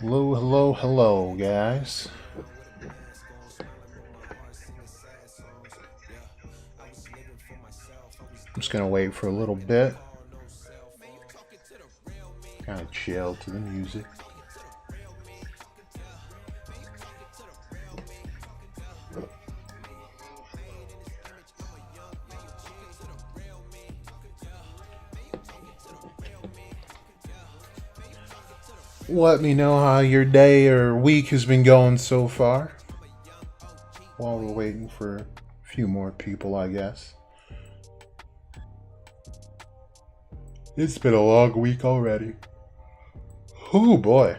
Hello, hello, hello, guys. I'm just gonna wait for a little bit. Kind of chill to the music. Let me know how your day or week has been going so far. While we're waiting for a few more people, I guess. It's been a long week already. Oh boy.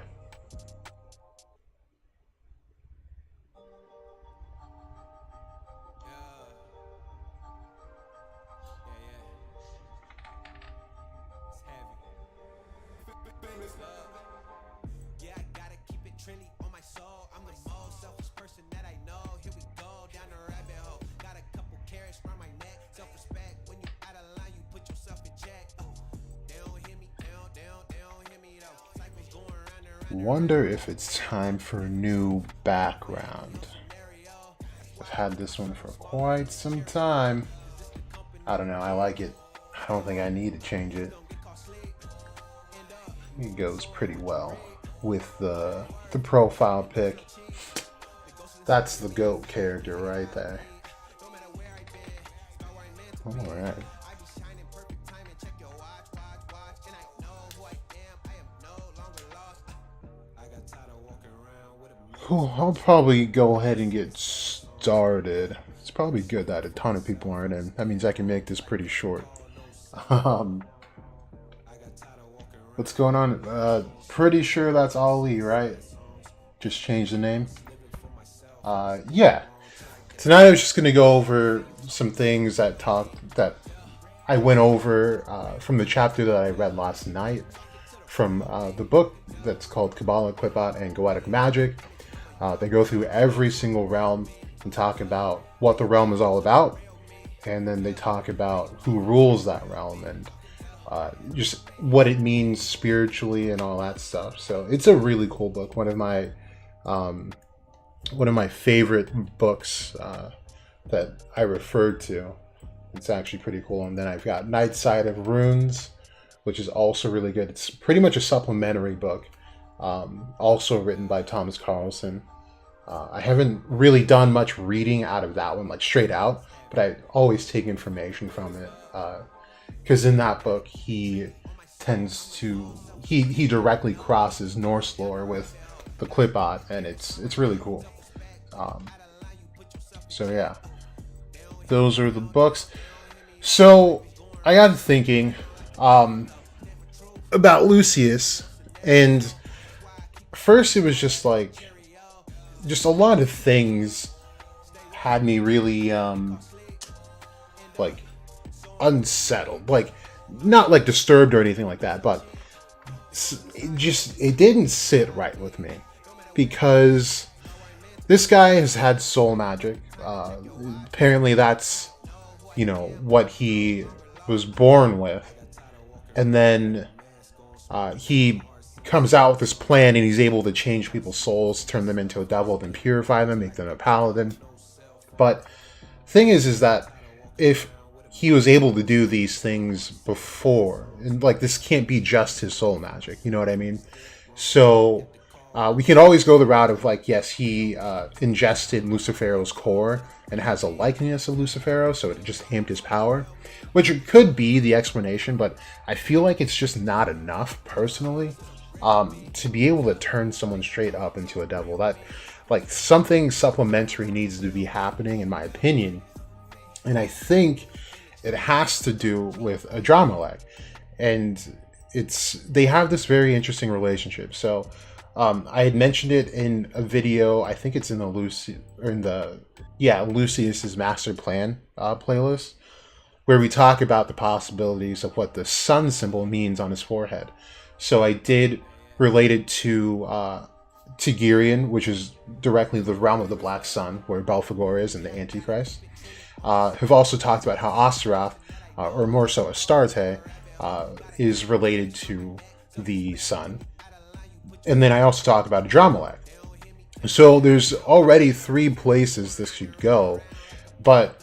Wonder if it's time for a new background. I've had this one for quite some time. I don't know, I like it. I don't think I need to change it. It goes pretty well with the profile pic. That's the GOAT character right there. Alright. I'll probably go ahead and get started. It's probably good that a ton of people aren't in. That means I can make this pretty short. What's going on? Pretty sure that's Ali, right? Just change the name. Yeah. Tonight I was just gonna go over some things that I went over from the chapter that I read last night from the book that's called Kabbalah, Qlipat, and Goetic Magic. They go through every single realm and talk about what the realm is all about, and then they talk about who rules that realm and just what it means spiritually and all that stuff. So it's a really cool book. One of my favorite books that I referred to. It's actually pretty cool. And then I've got Night Side of Runes, which is also really good. It's pretty much a supplementary book, also written by Thomas Carlson. I haven't really done much reading out of that one, like straight out, but I always take information from it. Because in that book, he directly crosses Norse lore with the Qlipat, and it's really cool. So yeah, those are the books. So I got thinking about Lucius, and first it was just a lot of things had me really unsettled, not disturbed or anything like that, but it didn't sit right with me, because this guy has had soul magic. Apparently that's what he was born with, and then he comes out with this plan, and he's able to change people's souls, turn them into a devil, then purify them, make them a paladin. But thing is that if he was able to do these things before, and this can't be just his soul magic, you know what I mean? So we can always go the route of yes, he ingested Lucifero's core and has a likeness of Lucifero, so it just amped his power, which could be the explanation, but I feel like it's just not enough, personally, to be able to turn someone straight up into a devil. That something supplementary needs to be happening, in my opinion, and I think it has to do with Adrammelech, and they have this very interesting relationship. So I had mentioned it in a video. I think it's in Lucius's Master Plan playlist, where we talk about the possibilities of what the sun symbol means on his forehead. So I did relate it to Tigirian, which is directly the realm of the Black Sun, where Belphegor is and the Antichrist, have also talked about how Astaroth, or more so Astarte, is related to the sun. And then I also talk about Adrammelech. So there's already 3 places this should go, but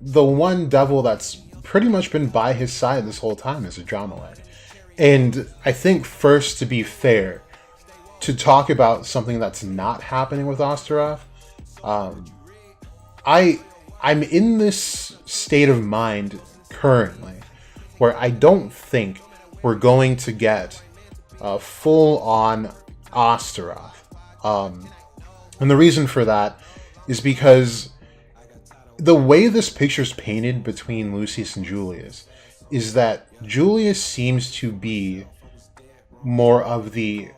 the one devil that's pretty much been by his side this whole time is Adrammelech. And I think, first, to be fair, to talk about something that's not happening with Astaroth, I'm in this state of mind currently where I don't think we're going to get a full-on Astaroth. And the reason for that is because the way this picture's painted between Lucius and Julius is that Julius seems to be more of the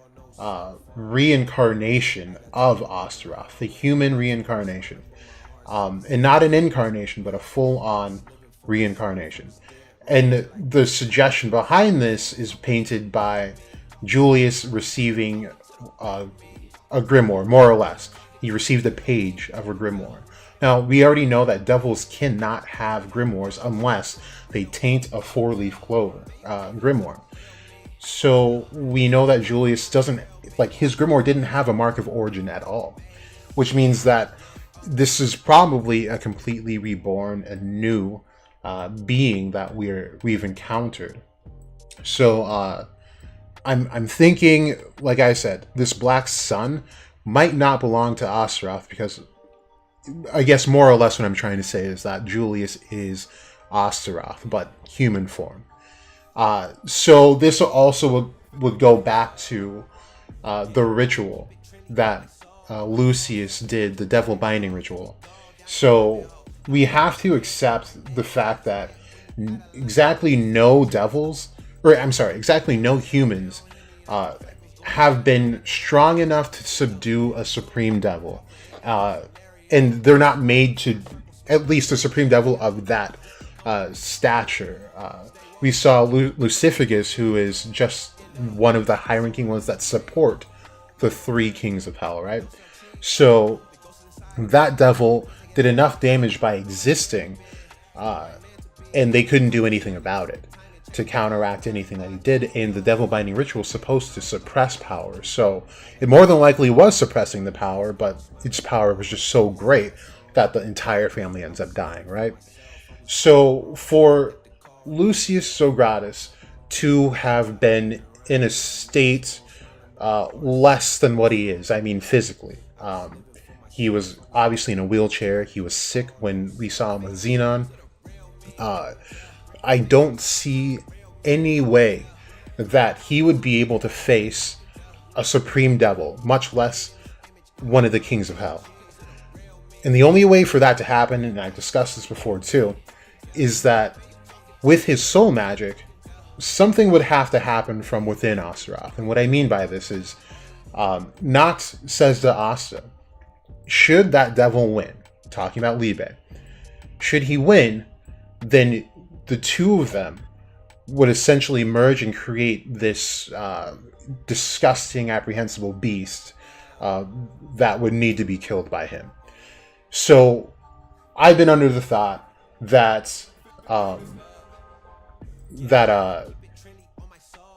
reincarnation of Astaroth, the human reincarnation. And not an incarnation, but a full-on reincarnation. And the suggestion behind this is painted by Julius receiving a grimoire, more or less. He received a page of a grimoire. Now, we already know that devils cannot have grimoires unless they taint a 4-leaf clover grimoire. So we know that Julius doesn't, his grimoire didn't have a mark of origin at all, which means that this is probably a completely reborn and new being that we've encountered. So I'm thinking, like I said, this Black Sun might not belong to Astaroth, because I guess more or less what I'm trying to say is that Julius is Astaroth, but human form. So this also would go back to the ritual that Lucius did, the devil binding ritual. So we have to accept the fact that exactly no humans have been strong enough to subdue a supreme devil. And they're not made to, at least a supreme devil of that stature. We saw Lucifagus, who is just one of the high-ranking ones that support the 3 kings of hell, right? So that devil did enough damage by existing, and they couldn't do anything about it to counteract anything that he did. And the devil binding ritual is supposed to suppress power, so it more than likely was suppressing the power, but its power was just so great that the entire family ends up dying, right? So for Lucius Sogratis to have been in a state less than what he is, I mean physically, he was obviously in a wheelchair, he was sick when we saw him with Xenon. I don't see any way that he would be able to face a supreme devil, much less one of the kings of hell. And the only way for that to happen, and I've discussed this before too, is that with his soul magic, something would have to happen from within Astaroth. And what I mean by this is, Nox says to Asta, should that devil win, talking about Libe, should he win, then the 2 of them would essentially merge and create this disgusting, apprehensible beast that would need to be killed by him. So I've been under the thought that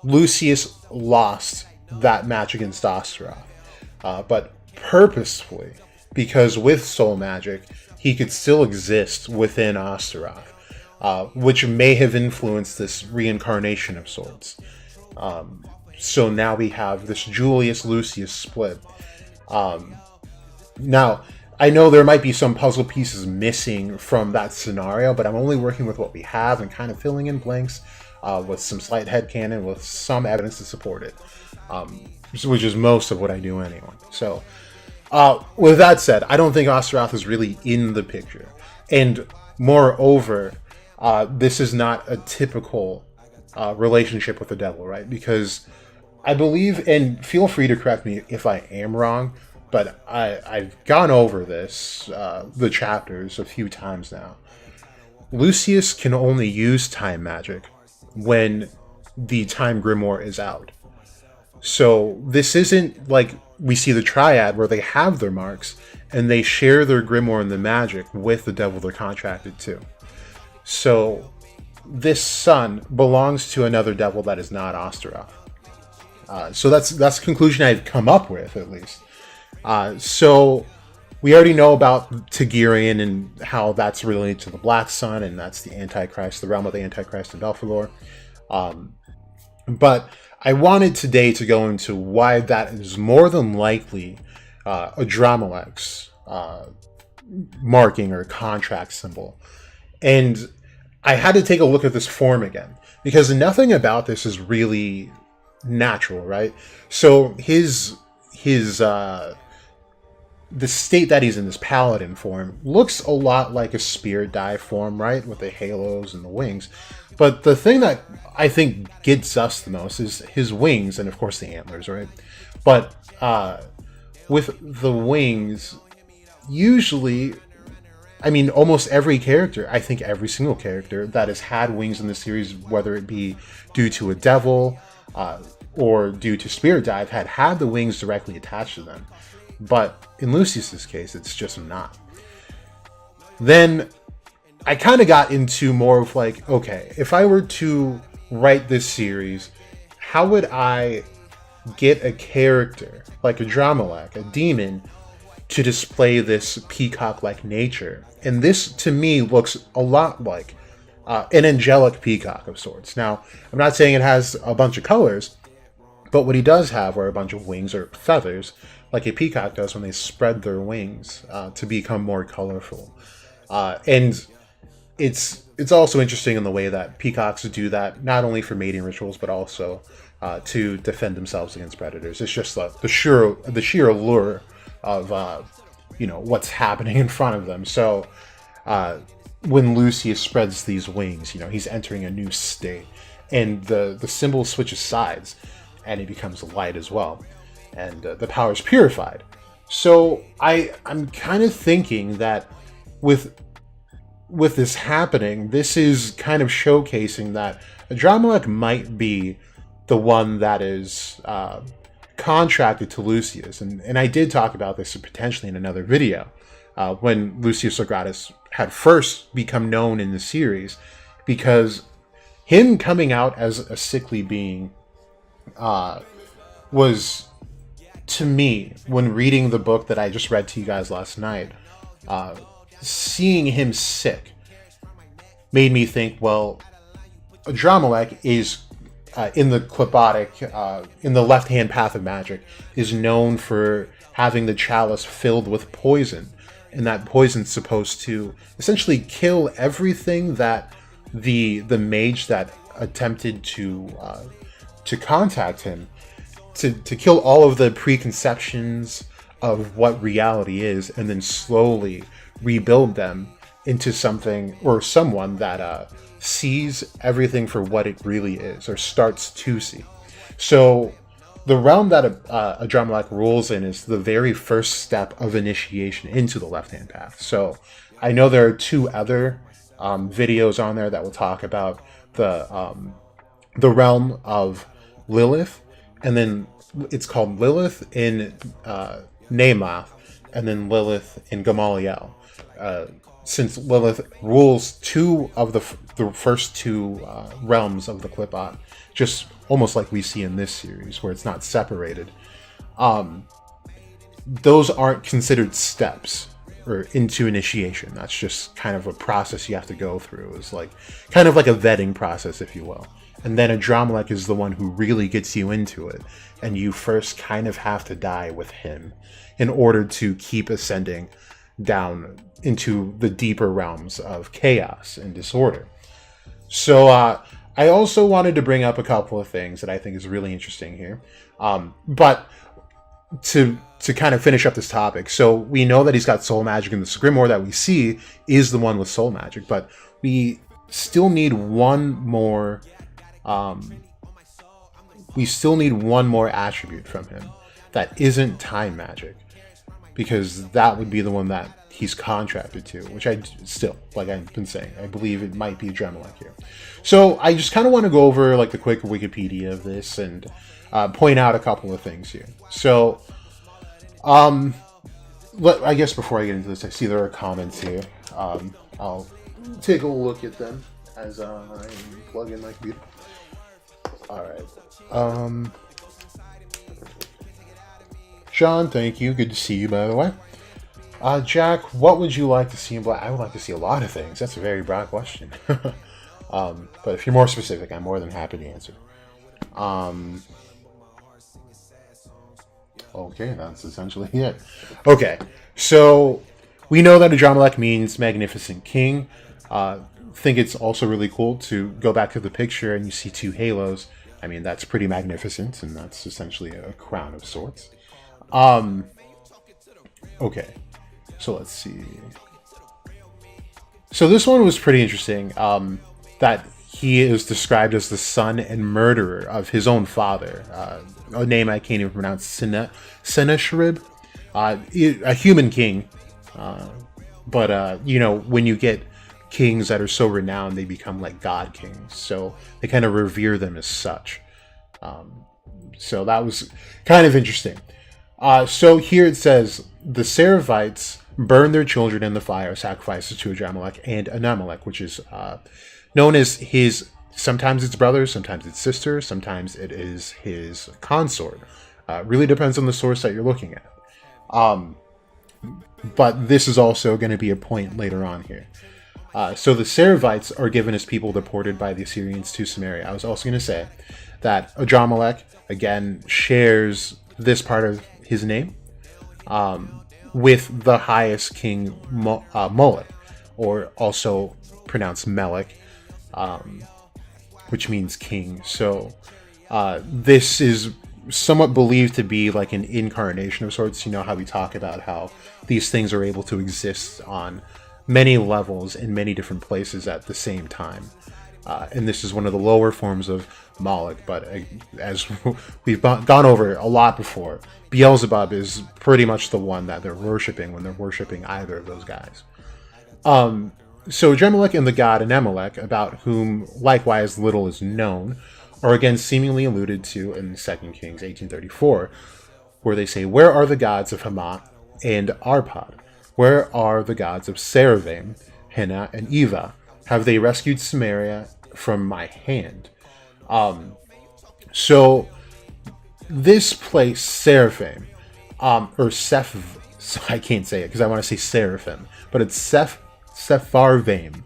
Lucius lost that match against Astaroth, but purposefully, because with soul magic he could still exist within Astaroth, which may have influenced this reincarnation of sorts. So now we have this Julius-Lucius split. Now, I know there might be some puzzle pieces missing from that scenario, but I'm only working with what we have and kind of filling in blanks with some slight headcanon, with some evidence to support it, which is most of what I do anyway. So, with that said, I don't think Astaroth is really in the picture. And moreover, this is not a typical relationship with the devil, right? Because I believe, and feel free to correct me if I am wrong, but I've gone over this, the chapters, a few times now. Lucius can only use time magic when the time grimoire is out. So this isn't like we see the triad where they have their marks and they share their grimoire and the magic with the devil they're contracted to. So this son belongs to another devil that is not Osteroth. So that's the conclusion I've come up with, at least. So we already know about Tagirian and how that's related to the Black Sun, and that's the Antichrist, the realm of the Antichrist in Belphegor. But I wanted today to go into why that is more than likely Adrammelech's marking or contract symbol. And I had to take a look at this form again, because nothing about this is really natural, right? So the state that he's in, this paladin form, looks a lot like a spirit dive form, right? With the halos and the wings. But the thing that I think gets us the most is his wings and, of course, the antlers, right? But with the wings, usually, I mean, almost every character, I think every single character that has had wings in the series, whether it be due to a devil or due to spirit dive, had the wings directly attached to them. But in Lucius's case, it's just not. Then I kind of got into more of like, okay, if I were to write this series, how would I get a character like Adrammelech, a demon, to display this peacock-like nature? And this, to me, looks a lot like an angelic peacock of sorts. Now, I'm not saying it has a bunch of colors, but what he does have are a bunch of wings or feathers, like a peacock does when they spread their wings to become more colorful. And it's also interesting in the way that peacocks do that, not only for mating rituals, but also to defend themselves against predators. It's just the sheer allure of what's happening in front of them. So when Lucius spreads these wings, he's entering a new state, and the symbol switches sides, and it becomes light as well. And the power is purified. So I'm kind of thinking that with this happening, this is kind of showcasing that Adrammelech might be the one that is contracted to Lucius. And I did talk about this potentially in another video when Lucius Legratus had first become known in the series, because him coming out as a sickly being was, to me, when reading the book that I just read to you guys last night, seeing him sick made me think, well, Adrammelech is, in the Clipotic, in the left-hand path of magic, is known for having the chalice filled with poison. And that poison's supposed to essentially kill everything that the mage that attempted to contact him, to kill all of the preconceptions of what reality is, and then slowly rebuild them into something or someone that sees everything for what it really is, or starts to see. So the realm that Adrammelech rules in is the very first step of initiation into the left-hand path. So I know there are two other videos on there that will talk about the realm of Lilith, and then it's called Lilith in Namath, and then Lilith in Gamaliel. Since Lilith rules two of the first two realms of the Clipot, just almost like we see in this series, where it's not separated. Those aren't considered steps or into initiation. That's just kind of a process you have to go through. It's like kind of like a vetting process, if you will. And then Adrammelech is the one who really gets you into it, and you first kind of have to die with him in order to keep ascending down into the deeper realms of chaos and disorder. So I also wanted to bring up a couple of things that I think is really interesting here. But to kind of finish up this topic, so we know that he's got soul magic, and the grimoire that we see is the one with soul magic, but we still need one more attribute from him that isn't time magic, because that would be the one that he's contracted to, which I still, like I've been saying, I believe it might be Adrammelech here. So I just kind of want to go over like the quick Wikipedia of this and point out a couple of things here. So Um, I guess before I get into this, I see there are comments here. I'll take a look at them as I plug in my computer. All right. Sean, thank you. Good to see you, by the way. Jack, what would you like to see in black? I would like to see a lot of things. That's a very broad question. But if you're more specific, I'm more than happy to answer. Okay, that's essentially it. Okay, so we know that Adrammelech means magnificent king. Think it's also really cool to go back to the picture and you see two halos. I mean, that's pretty magnificent, and that's essentially a crown of sorts. Okay, so let's see. So this one was pretty interesting. That he is described as the son and murderer of his own father. A name I can't even pronounce. Sennacherib. A human king. But when you get kings that are so renowned, they become like god kings. So they kind of revere them as such. So that was kind of interesting. So here it says, the Seraphites burn their children in the fire, sacrifices to Adrammelech and Adrammelech, which is known as his, sometimes it's brother, sometimes it's sister, sometimes it is his consort. Really depends on the source that you're looking at. But this is also going to be a point later on here. So the Seraphites are given as people deported by the Assyrians to Samaria. I was also going to say that Adrammelech, again, shares this part of his name with the highest king, Moloch, or also pronounced Melech, which means king. So this is somewhat believed to be like an incarnation of sorts. You know how we talk about how these things are able to exist on many levels in many different places at the same time. And this is one of the lower forms of Moloch, but as we've gone over a lot before, Beelzebub is pretty much the one that they're worshipping when they're worshipping either of those guys. So Adrammelech and the god Adrammelech, about whom likewise little is known, are again seemingly alluded to in 2 Kings 18:34, where they say, "Where are the gods of Hamath and Arpad? Where are the gods of Seraphim, Hena, and Eva? Have they rescued Samaria from my hand?" So this place, Seraphim, or Seph, I can't say it because I want to say Seraphim, but it's Sepharvaim,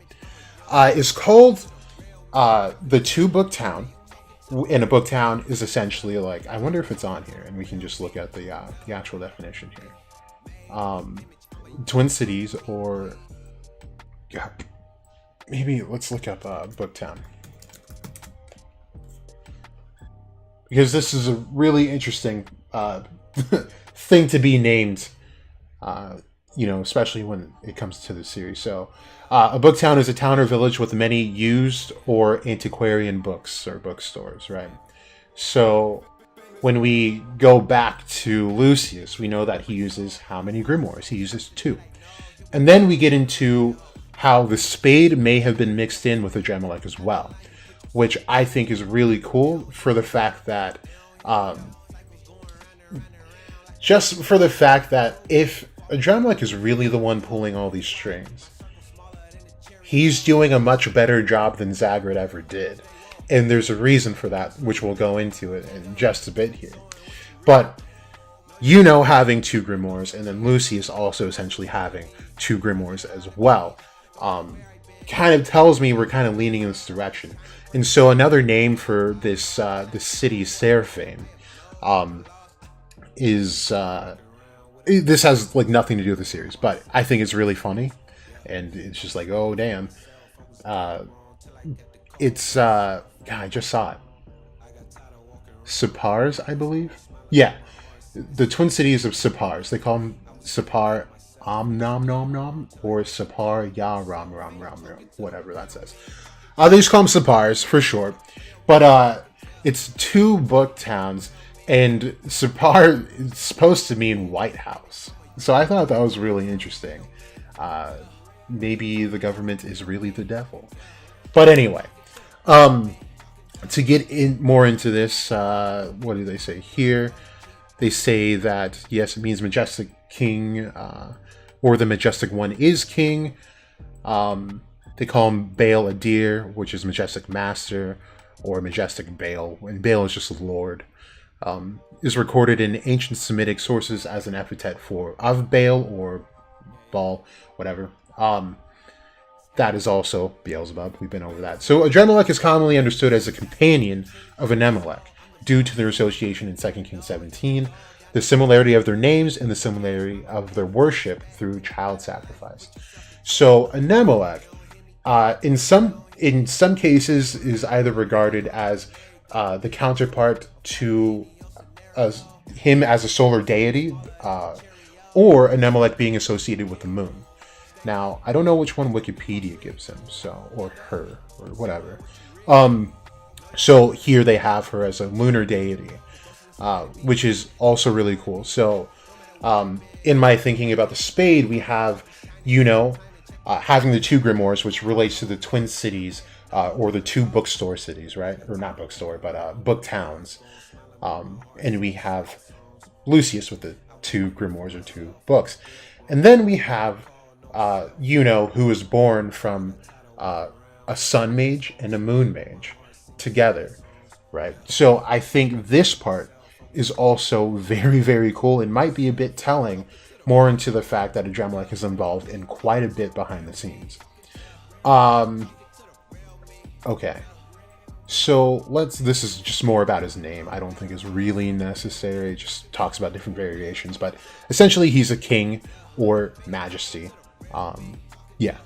is called the two-book town. And a book town is essentially like, I wonder if it's on here, and we can just look at the actual definition here. Twin cities, or maybe let's look up book town, because this is a really interesting thing to be named. Especially when it comes to the series. So, a book town is a town or village with many used or antiquarian books or bookstores, right? So, when we go back to Lucius, we know that he uses how many grimoires? He uses 2. And then we get into how the Spade may have been mixed in with Adrammelech as well, which I think is really cool for the fact that, if Adrammelech is really the one pulling all these strings, he's doing a much better job than Zagreus ever did. And there's a reason for that, which we'll go into it in just a bit here. But, having 2 grimoires, and then Lucius also essentially having 2 grimoires as well, kind of tells me we're kind of leaning in this direction. And so another name for this city, Seraphim, is... this has like nothing to do with the series, but I think it's really funny, and it's just like, oh damn, it's I just saw it. Separs, I believe. Yeah, the twin cities of Separs. They call them Separ Nom Nom Nom or Separ Ya Ram Ram Ram Ram, whatever that says. They just call them Separs for short, but it's 2 book towns. And Separ is supposed to mean White House. So I thought that was really interesting. Maybe the government is really the devil. But anyway, to get in more into this, what do they say here? They say that, yes, it means majestic king, or the majestic one is king. They call him Baal Adir, which is majestic master, or majestic Baal, and Baal is just Lord. Is recorded in ancient Semitic sources as an epithet of Baal or Baal, whatever. That is also Beelzebub. We've been over that. So Adrammelech is commonly understood as a companion of Adrammelech due to their association in 2 Kings 17, the similarity of their names, and the similarity of their worship through child sacrifice. So Adrammelech, in some cases, is either regarded as the counterpart to him as a solar deity, or Adrammelech being associated with the moon. Now, I don't know which one Wikipedia gives him, or her, or whatever. So here they have her as a lunar deity, which is also really cool. So, in my thinking about the Spade, we have, having the two grimoires, which relates to the twin cities, or the two bookstore cities, right? Or not bookstore, but book towns. And we have Lucius with the two grimoires or two books. And then we have who was born from a sun mage and a moon mage together, right? So I think this part is also very, very cool. It might be a bit telling more into the fact that Adrammelech is involved in quite a bit behind the scenes. Okay. So this is just more about his name. I don't think it's really necessary. It just talks about different variations, but essentially he's a king or majesty. Yeah.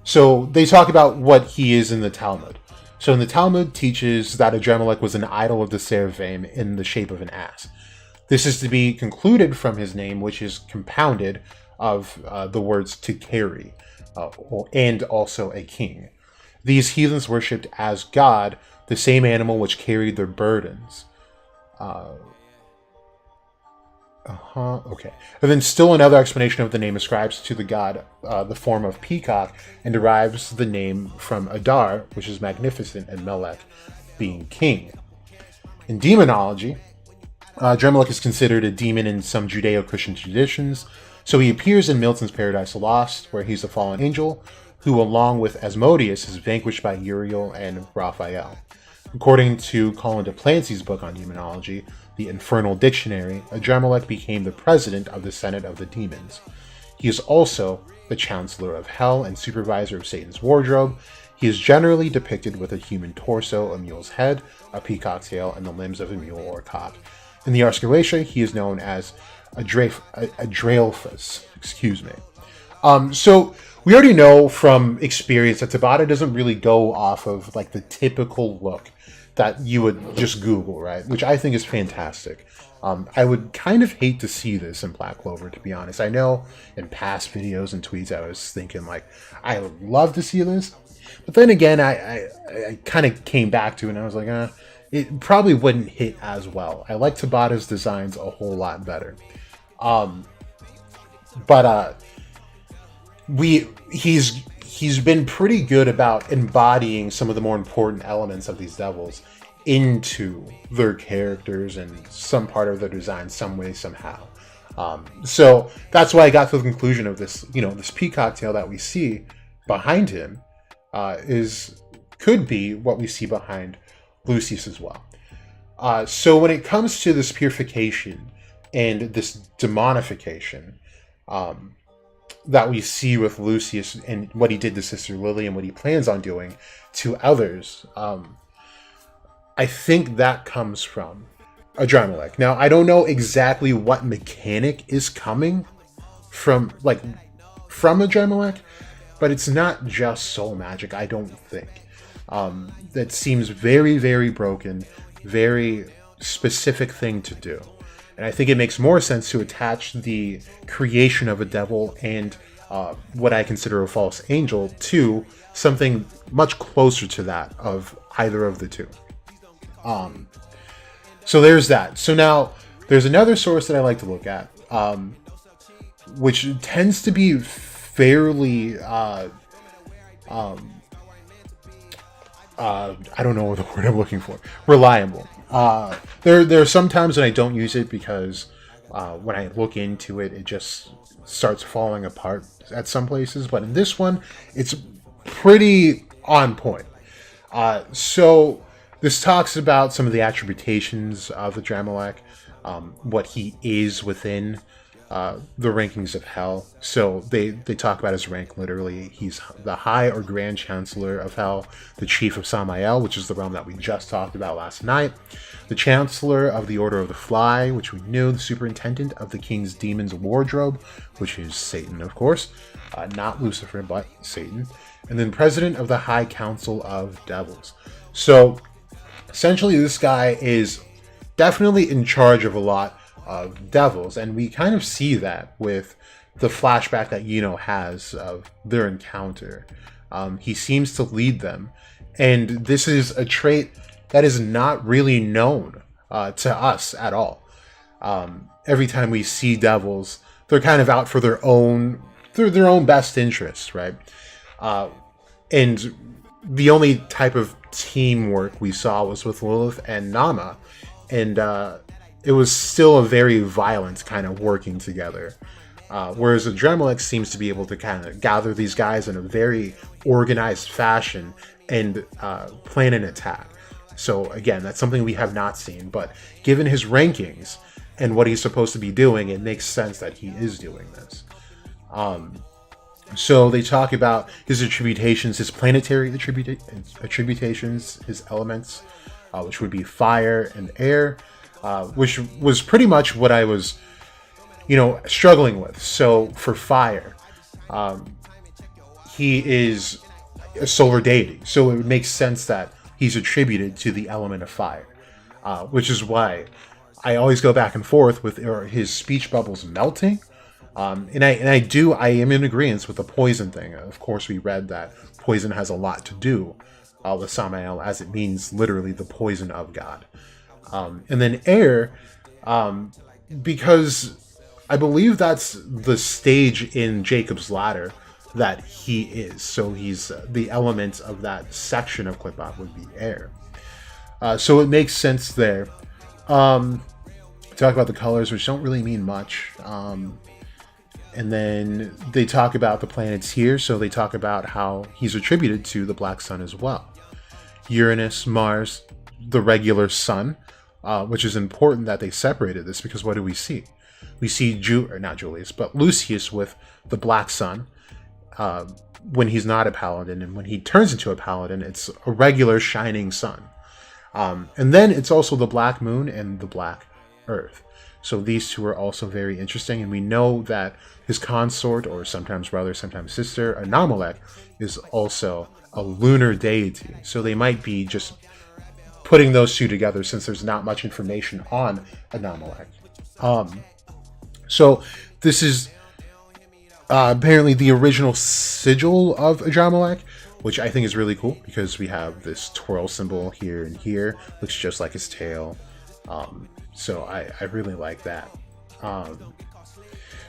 So they talk about what he is in the Talmud. So in the Talmud teaches that Adrammelech was an idol of the seraphim in the shape of an ass. This is to be concluded from his name, which is compounded of the words to carry, and also a king. These heathens worshipped as God the same animal which carried their burdens. Okay. And then still another explanation of the name ascribes to the god the form of peacock and derives the name from Adar, which is magnificent, and Melech, being king. In demonology, Adrammelech is considered a demon in some Judeo-Christian traditions, so he appears in Milton's Paradise Lost, where he's a fallen angel, who along with Asmodeus is vanquished by Uriel and Raphael. According to Colin de Plancy's book on demonology, The Infernal Dictionary, Adrammelech became the president of the Senate of the Demons. He is also the chancellor of Hell and supervisor of Satan's wardrobe. He is generally depicted with a human torso, a mule's head, a peacock's tail, and the limbs of a mule or cock. In the Ars Goetia, he is known as Adraelphus. Excuse me. So we already know from experience that Tabata doesn't really go off of like the typical look that you would just Google, right? Which I think is fantastic. I would kind of hate to see this in Black Clover, to be honest. I know in past videos and tweets I was thinking like, I would love to see this. But then again, I kind of came back to it and I was like, it probably wouldn't hit as well. I like Tabata's designs a whole lot better. He's been pretty good about embodying some of the more important elements of these devils into their characters and some part of their design, some way, somehow. So that's why I got to the conclusion of this, this peacock tail that we see behind him could be what we see behind Lucius as well. So when it comes to this purification and this demonification, that we see with Lucius and what he did to Sister Lily and what he plans on doing to others, I think that comes from Adrammelech. Now, I don't know exactly what mechanic is coming from Adrammelech, but it's not just soul magic, I don't think. That seems very, very broken, very specific thing to do. And I think it makes more sense to attach the creation of a devil and what I consider a false angel to something much closer to that of either of the two. So there's that. So now there's another source that I like to look at, which tends to be fairly, I don't know the word I'm looking for, reliable. There are some times when I don't use it because when I look into it, it just starts falling apart at some places. But in this one, it's pretty on point. So this talks about some of the attributations of Adrammelech, what he is within the rankings of hell. So they talk about his rank literally. He's the High or Grand Chancellor of Hell, the Chief of Samael, which is the realm that we just talked about last night, the Chancellor of the Order of the Fly, which we knew, the Superintendent of the King's Demon's Wardrobe, which is Satan, of course, not Lucifer, but Satan, and then President of the High Council of Devils. So essentially this guy is definitely in charge of a lot of devils, and we kind of see that with the flashback that Yino has of their encounter. He seems to lead them, and this is a trait that is not really known to us at all. Every time we see devils, they're kind of out for their own best interests, right? And the only type of teamwork we saw was with Lilith and Nama, and it was still a very violent kind of working together. Whereas Adrammelech seems to be able to kind of gather these guys in a very organized fashion and plan an attack. So again, that's something we have not seen, but given his rankings and what he's supposed to be doing, it makes sense that he is doing this. So they talk about his attributations, his planetary attributations, his elements, which would be fire and air, which was pretty much what I was, struggling with. So for fire, he is a solar deity, so it would make sense that he's attributed to the element of fire, which is why I always go back and forth with his speech bubbles melting. And I am in agreement with the poison thing. Of course, we read that poison has a lot to do with Samael, as it means literally the poison of God. And then air, because I believe that's the stage in Jacob's ladder that he is. So he's the element of that section of Qliphoth would be air. So it makes sense there. Talk about the colors, which don't really mean much. And then they talk about the planets here. So they talk about how he's attributed to the Black Sun as well. Uranus, Mars, the regular sun, which is important that they separated this, because what do we see? We see not Julius, but Lucius with the Black Sun when he's not a paladin, and when he turns into a paladin, it's a regular shining sun. And then it's also the Black Moon and the Black Earth. So these two are also very interesting, and we know that his consort, or sometimes brother, sometimes sister, Adrammelech, is also a lunar deity. So they might be just putting those two together, since there's not much information on Adrammelech. So this is apparently the original sigil of Adrammelech, which I think is really cool, because we have this twirl symbol here and here, looks just like his tail. So I really like that.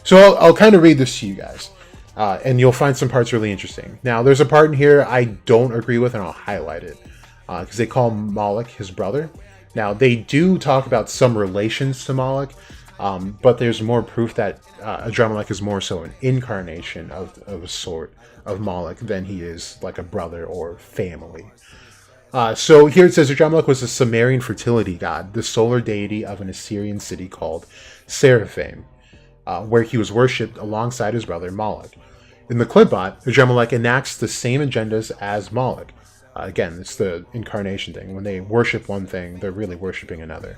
So I'll kind of read this to you guys, and you'll find some parts really interesting. Now, there's a part in here I don't agree with, and I'll highlight it, because they call Moloch his brother. Now, they do talk about some relations to Moloch, but there's more proof that Adrammelech is more so an incarnation of a sort of Moloch than he is like a brother or family. So here it says Adrammelech was a Sumerian fertility god, the solar deity of an Assyrian city called Seraphim, where he was worshipped alongside his brother Moloch. In the Qliphoth, Adrammelech enacts the same agendas as Moloch. Again, it's the incarnation thing. When they worship one thing, they're really worshipping another.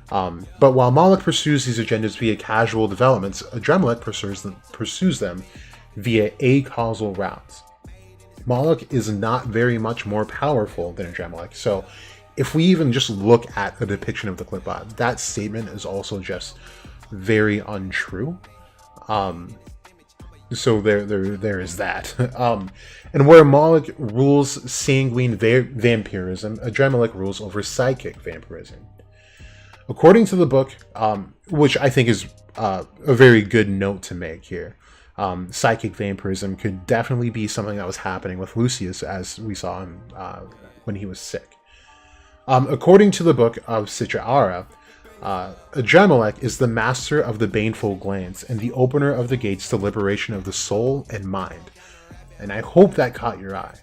But while Moloch pursues these agendas via casual developments, Adrammelech pursues them via acausal routes. Moloch is not very much more powerful than Adrammelech. So if we even just look at a depiction of the Qliphoth, that statement is also just very untrue. So there is that. And where Moloch rules sanguine vampirism, Adrammelech rules over psychic vampirism. According to the book, which I think is a very good note to make here, psychic vampirism could definitely be something that was happening with Lucius, as we saw him when he was sick. According to the book of Sitra Ara, Adrammelech is the master of the baneful glands and the opener of the gates to liberation of the soul and mind. And I hope that caught your eye,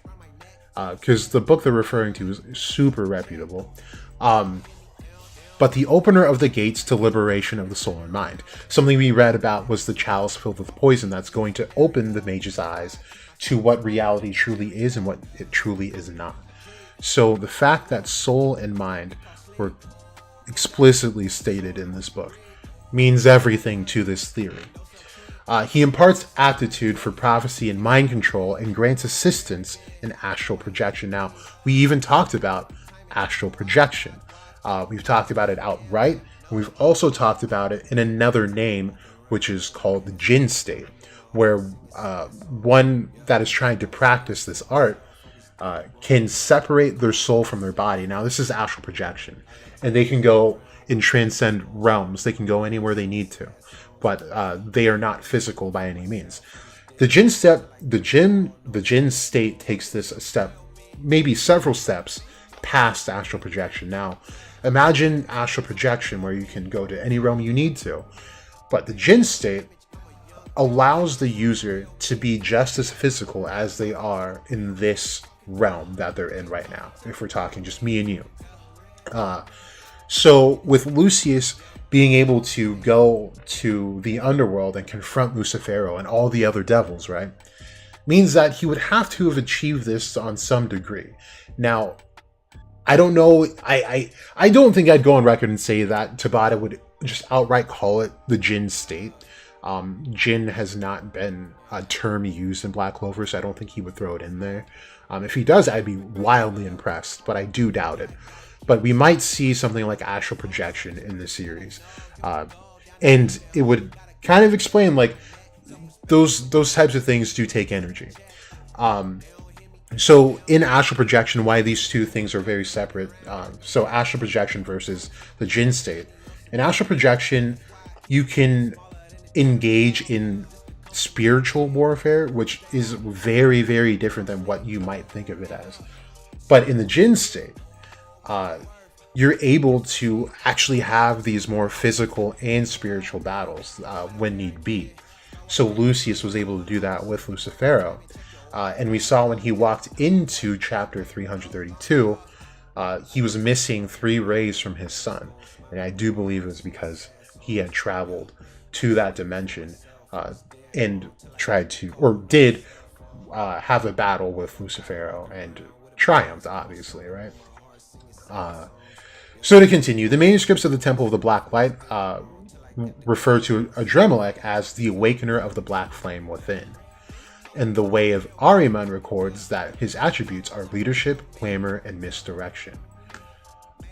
because the book they're referring to is super reputable. But the opener of the gates to liberation of the soul and mind. Something we read about was the chalice filled with poison that's going to open the mage's eyes to what reality truly is and what it truly is not. So the fact that soul and mind were explicitly stated in this book means everything to this theory. He imparts aptitude for prophecy and mind control and grants assistance in astral projection. Now, we even talked about astral projection. We've talked about it outright, and we've also talked about it in another name, which is called the Jinn state, where one that is trying to practice this art can separate their soul from their body. Now, this is astral projection, and they can go and transcend realms. They can go anywhere they need to, but they are not physical by any means. The Jinn state takes this a step, maybe several steps past astral projection. Now, imagine astral projection where you can go to any realm you need to, but the Jinn state allows the user to be just as physical as they are in this realm that they're in right now, if we're talking just me and you. So with Lucius being able to go to the underworld and confront Lucifero and all the other devils, right, means that he would have to have achieved this on some degree. Now, I don't know, I don't think I'd go on record and say that Tabata would just outright call it the Jinn state. Jinn has not been a term used in Black Clover, so I don't think he would throw it in there. If he does, I'd be wildly impressed, but I do doubt it. But we might see something like astral projection in the series. And it would kind of explain, like, those types of things do take energy. So in astral projection, why these two things are very separate. So astral projection versus the Jinn state. In astral projection, you can engage in spiritual warfare, which is very, very different than what you might think of it as. But in the Jinn state, you're able to actually have these more physical and spiritual battles when need be. So Lucius was able to do that with Lucifero. And we saw when he walked into chapter 332, he was missing 3 rays from his sun. And I do believe it was because he had traveled to that dimension and tried to, or did, have a battle with Lucifero and triumphed, obviously, right? So to continue, the manuscripts of the Temple of the Black Light refer to Adrammelech as the awakener of the black flame within. And the Way of Ahriman records that his attributes are leadership, glamour, and misdirection.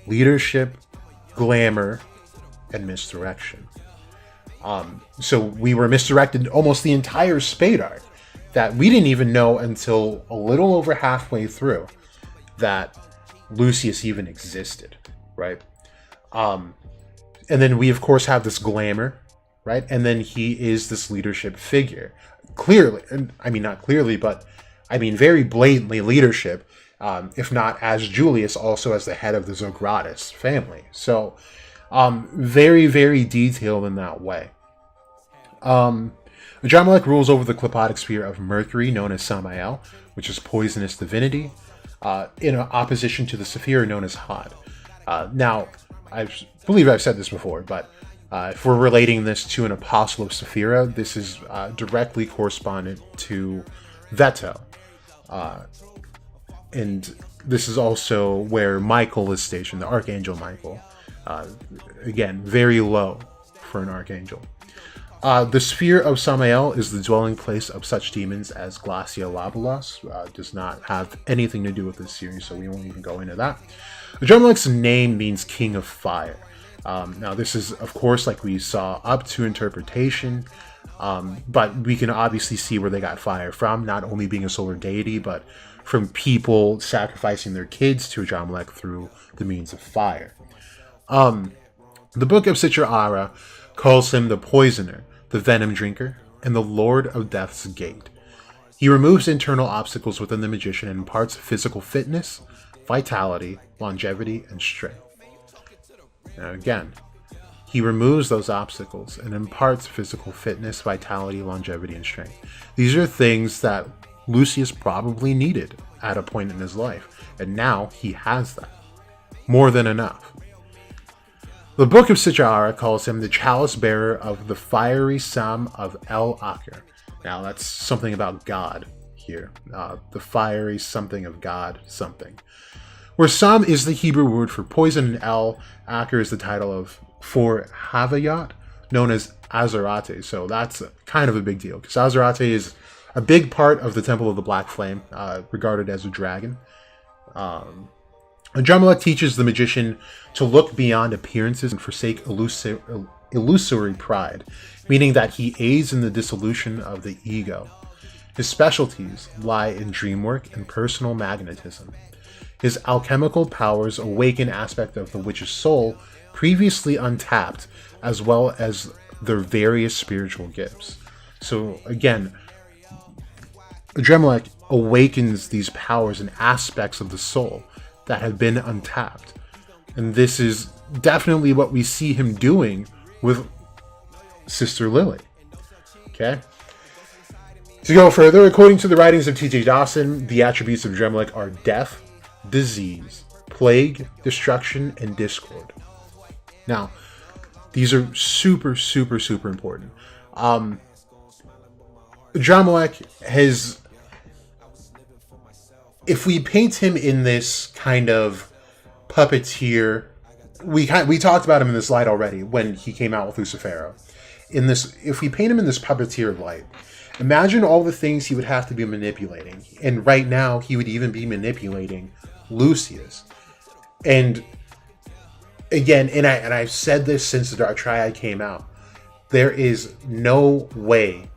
Leadership, glamour, and misdirection. So we were misdirected almost the entire Spade arc, that we didn't even know until a little over halfway through that Lucius even existed, right? And then we, of course, have this glamour, right? And then he is this leadership figure. Clearly, I mean, not clearly, but I mean, very blatantly leadership, if not as Julius, also as the head of the Zogratis family. So, very, very detailed in that way. Adrammelech rules over the clipotic sphere of Mercury, known as Samael, which is poisonous divinity, in opposition to the Saphira known as Hod. Now, I believe I've said this before, but if we're relating this to an apostle of Saphira, this is directly correspondent to Veto. And this is also where Michael is stationed, the Archangel Michael. Again, very low for an Archangel. The sphere of Samael is the dwelling place of such demons as Glaciolabulos. Does not have anything to do with this series, so we won't even go into that. Adrammelech's name means King of Fire. Now, this is, of course, like we saw, up to interpretation, but we can obviously see where they got fire from, not only being a solar deity, but from people sacrificing their kids to Adrammelech through the means of fire. The Book of Sitra Ara calls him the Poisoner, the Venom Drinker, and the Lord of Death's Gate. He removes internal obstacles within the magician and imparts physical fitness, vitality, longevity, and strength. Now again, he removes those obstacles and imparts physical fitness, vitality, longevity, and strength. These are things that Lucius probably needed at a point in his life, and now he has that. More than enough. The Book of Sitcahara calls him the chalice bearer of the fiery Sam of El Aker. Now that's something about God here. The fiery something of God something. Where Sam is the Hebrew word for poison, and El Aker is the title for Havayot, known as Azerate. So that's kind of a big deal, because Azerate is a big part of the Temple of the Black Flame, regarded as a dragon. Adrammelech teaches the magician to look beyond appearances and forsake illusory pride, meaning that he aids in the dissolution of the ego. His specialties lie in dream work and personal magnetism. His alchemical powers awaken aspects of the witch's soul previously untapped, as well as their various spiritual gifts. So again, Adrammelech awakens these powers and aspects of the soul that have been untapped. And this is definitely what we see him doing with Sister Lily. Okay? To go further, according to the writings of T.J. Dawson, the attributes of Adrammelech are death, disease, plague, destruction, and discord. Now, these are super, super, super important. Adrammelech has... If we paint him in this kind of puppeteer, we talked about him in this light already when he came out with Lucifero. If we paint him in this puppeteer light, imagine all the things he would have to be manipulating. And right now, he would even be manipulating Lucius. And again, and I've said this since the Dark Triad came out, there is no way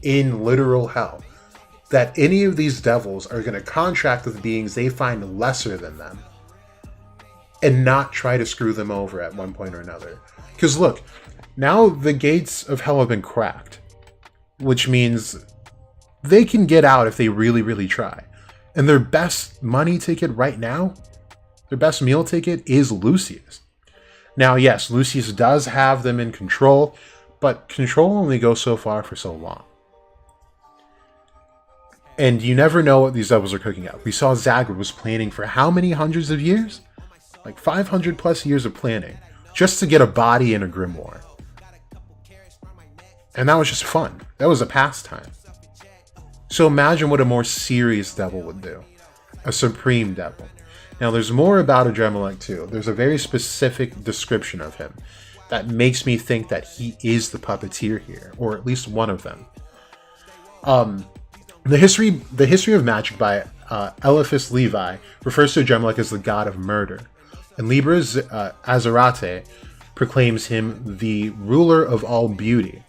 in literal hell that any of these devils are going to contract with beings they find lesser than them and not try to screw them over at one point or another. Because look, now the gates of hell have been cracked, which means they can get out if they really, really try. And their best money ticket right now, their best meal ticket, is Lucius. Now, yes, Lucius does have them in control, but control only goes so far for so long. And you never know what these devils are cooking up. We saw Zagrid was planning for how many hundreds of years? Like 500 plus years of planning, just to get a body in a grimoire. And that was just fun. That was a pastime. So imagine what a more serious devil would do. A supreme devil. Now there's more about Adrammelech too. There's a very specific description of him that makes me think that he is the puppeteer here, or at least one of them. The history of magic by Eliphas Levi refers to Adrammelech as the god of murder, and Libra's Azerate proclaims him the ruler of all beauty.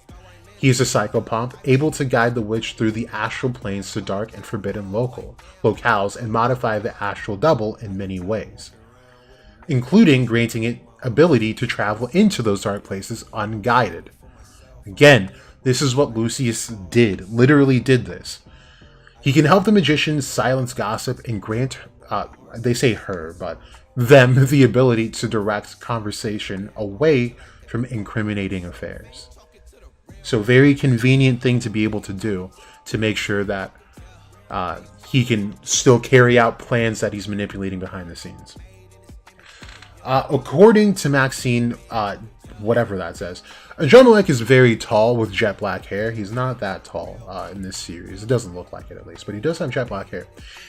He is a psychopomp, able to guide the witch through the astral planes to dark and forbidden locales and modify the astral double in many ways, including granting it ability to travel into those dark places unguided. Again, this is what Lucius did, literally did this. He can help the magicians silence gossip and grant, they say her, but them the ability to direct conversation away from incriminating affairs. So very convenient thing to be able to do to make sure that he can still carry out plans that he's manipulating behind the scenes. According to Maxine, whatever that says, Adrammelech is very tall with jet black hair. He's not that tall in this series. It doesn't look like it, at least, but he does have jet black hair.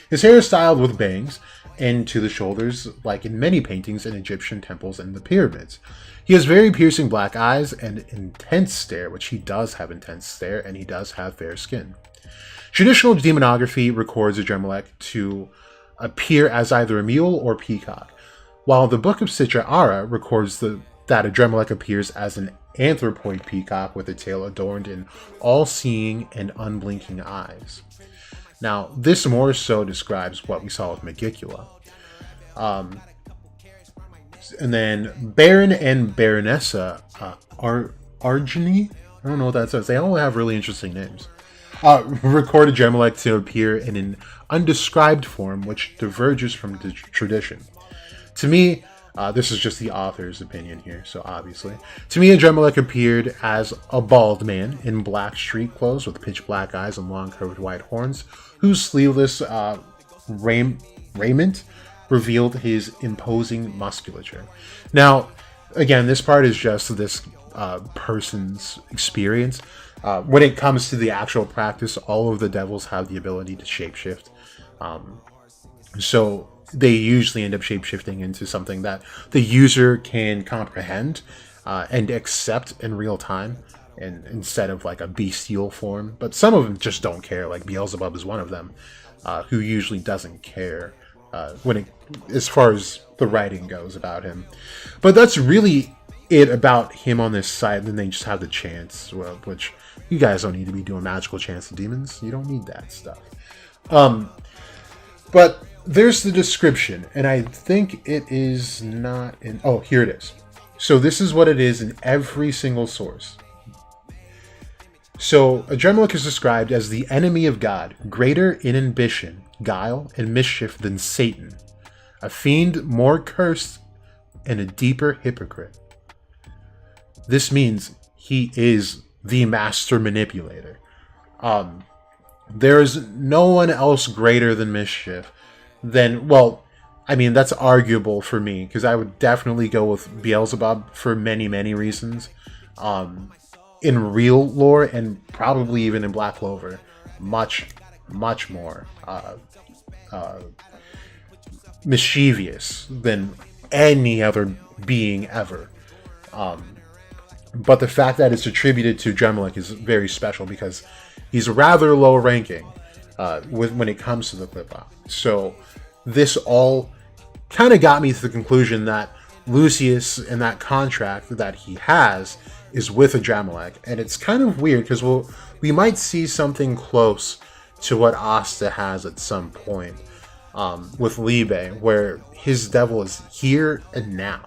His hair is styled with bangs and to the shoulders, like in many paintings in Egyptian temples and the pyramids. He has very piercing black eyes and intense stare, which he does have intense stare, and he does have fair skin. Traditional demonography records Adrammelech to appear as either a mule or peacock, while the Book of Sitcahara records that Adrammelech appears as an anthropoid peacock with a tail adorned in all-seeing and unblinking eyes. Now, this more so describes what we saw with Megicula. And then Baron and Baronessa Argeny, I don't know what that says. They all have really interesting names. record Adrammelech to appear in an undescribed form which diverges from the tradition. To me, this is just the author's opinion here, so obviously. To me, Adrammelech appeared as a bald man in black street clothes with pitch black eyes and long curved white horns, whose sleeveless raiment revealed his imposing musculature. Now, again, this part is just this person's experience. When it comes to the actual practice, all of the devils have the ability to shapeshift. So they usually end up shapeshifting into something that the user can comprehend and accept in real time, and instead of like a bestial form. But some of them just don't care, like Beelzebub is one of them, who usually doesn't care as far as the writing goes about him. But that's really it about him on this side. Then they just have the chants, which you guys don't need to be doing magical chants of demons. You don't need that stuff. But there's the description, and I think it is not in... Oh, here it is. So this is what it is in every single source. So Adrammelech is described as the enemy of God, greater in ambition, guile, and mischief than Satan, a fiend more cursed and a deeper hypocrite. This means he is the master manipulator. There is no one else greater than mischief. Then, well, I mean, that's arguable for me, because I would definitely go with Beelzebub for many, many reasons. In real lore, and probably even in Black Clover, much, much more mischievous than any other being ever. But the fact that it's attributed to Adrammelech is very special, because he's rather low ranking when it comes to the Clip-Op. So this all kind of got me to the conclusion that Lucius and that contract that he has is with Adrammelech. And it's kind of weird, because we might see something close to what Asta has at some point with Libe, where his devil is here and now.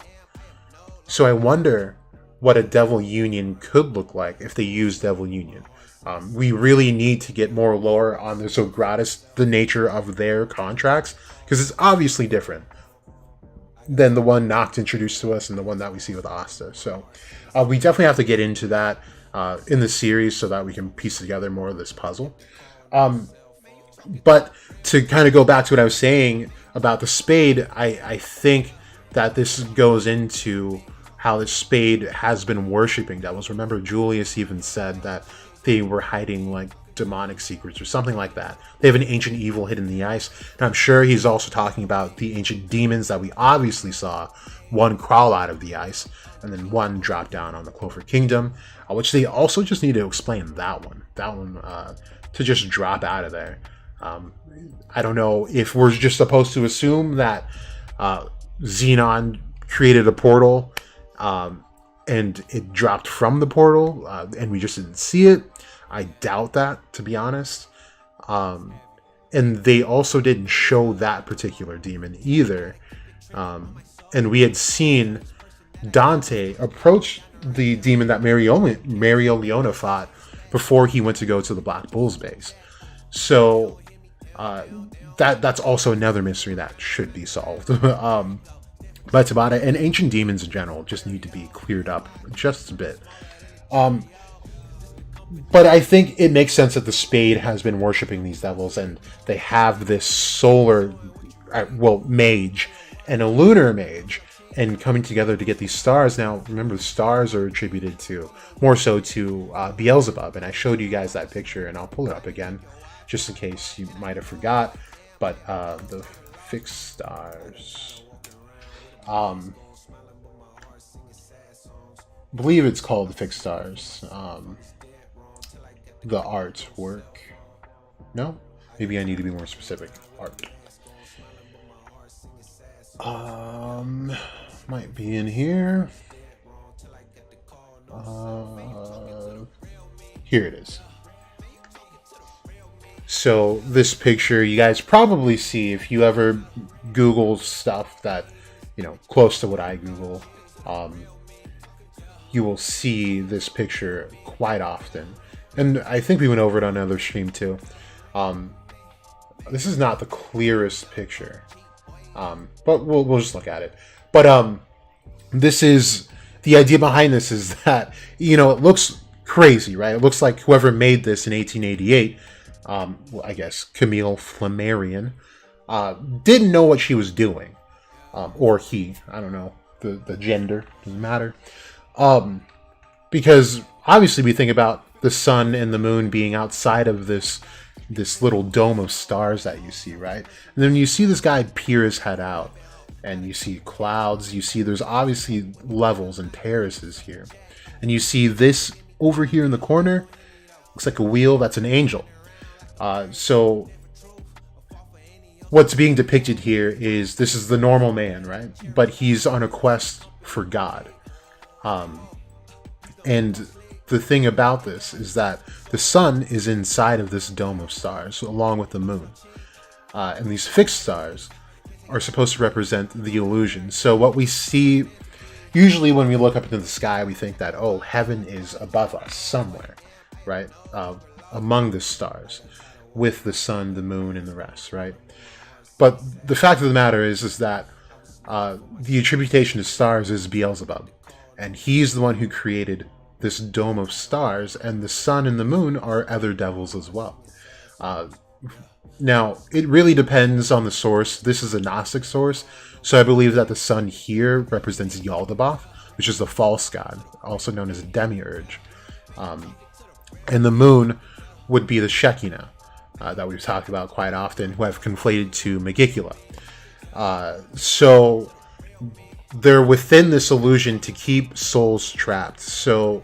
So I wonder what a devil union could look like if they use devil union. We really need to get more lore on the Zogratis, the nature of their contracts, because it's obviously different than the one Noct introduced to us and the one that we see with Asta. So we definitely have to get into that in the series so that we can piece together more of this puzzle. But to kind of go back to what I was saying about the Spade, I think that this goes into how the Spade has been worshipping devils. Remember, Julius even said that they were hiding like demonic secrets or something like that. They have an ancient evil hidden in the ice. And I'm sure he's also talking about the ancient demons that we obviously saw. One crawl out of the ice, and then one drop down on the Clover Kingdom, which they also just need to explain that one. To just drop out of there. I don't know if we're just supposed to assume that Xenon created a portal and it dropped from the portal and we just didn't see it. I doubt that, to be honest. And they also didn't show that particular demon either. And we had seen Dante approach the demon that Mario Leona fought before he went to go to the Black Bull's base. So that's also another mystery that should be solved. But about it, and ancient demons in general just need to be cleared up just a bit. But I think it makes sense that the Spade has been worshipping these devils, and they have this solar, mage and a lunar mage, and coming together to get these stars. Now, remember, the stars are attributed more so to Beelzebub, and I showed you guys that picture, and I'll pull it up again, just in case you might have forgot. But the fixed stars, I believe it's called the fixed stars. The artwork. No? Maybe I need to be more specific. Art. Might be in here. Here it is. So this picture, you guys probably see if you ever Google stuff that, close to what I Google, you will see this picture quite often. and I think we went over it on another stream too. This is not the clearest picture, but we'll just look at it. But this is the idea behind this is that, you know, it looks crazy, right? It looks like whoever made this in 1888, I guess Camille Flammarion, didn't know what she was doing, or he. I don't know the gender, doesn't matter, because obviously we think about the sun and the moon being outside of this little dome of stars that you see, right? And then you see this guy peer his head out, and you see clouds. You see there's obviously levels and terraces here, and you see this over here in the corner looks like a wheel. That's an angel. So what's being depicted here is this is the normal man, right? But he's on a quest for God. And the thing about this is that the sun is inside of this dome of stars, along with the moon. And these fixed stars are supposed to represent the illusion. So what we see, usually when we look up into the sky, we think that, oh, heaven is above us somewhere, right? Among the stars, with the sun, the moon, and the rest, right? But the fact of the matter is that the attribution to stars is Beelzebub. And he's the one who created this dome of stars, and the sun and the moon are other devils as well. Now, it really depends on the source. This is a Gnostic source, so I believe that the sun here represents Yaldabaoth, which is the false god, also known as a demiurge. And the moon would be the Shekinah, that we've talked about quite often, who I've conflated to Megicula. So they're within this illusion to keep souls trapped. So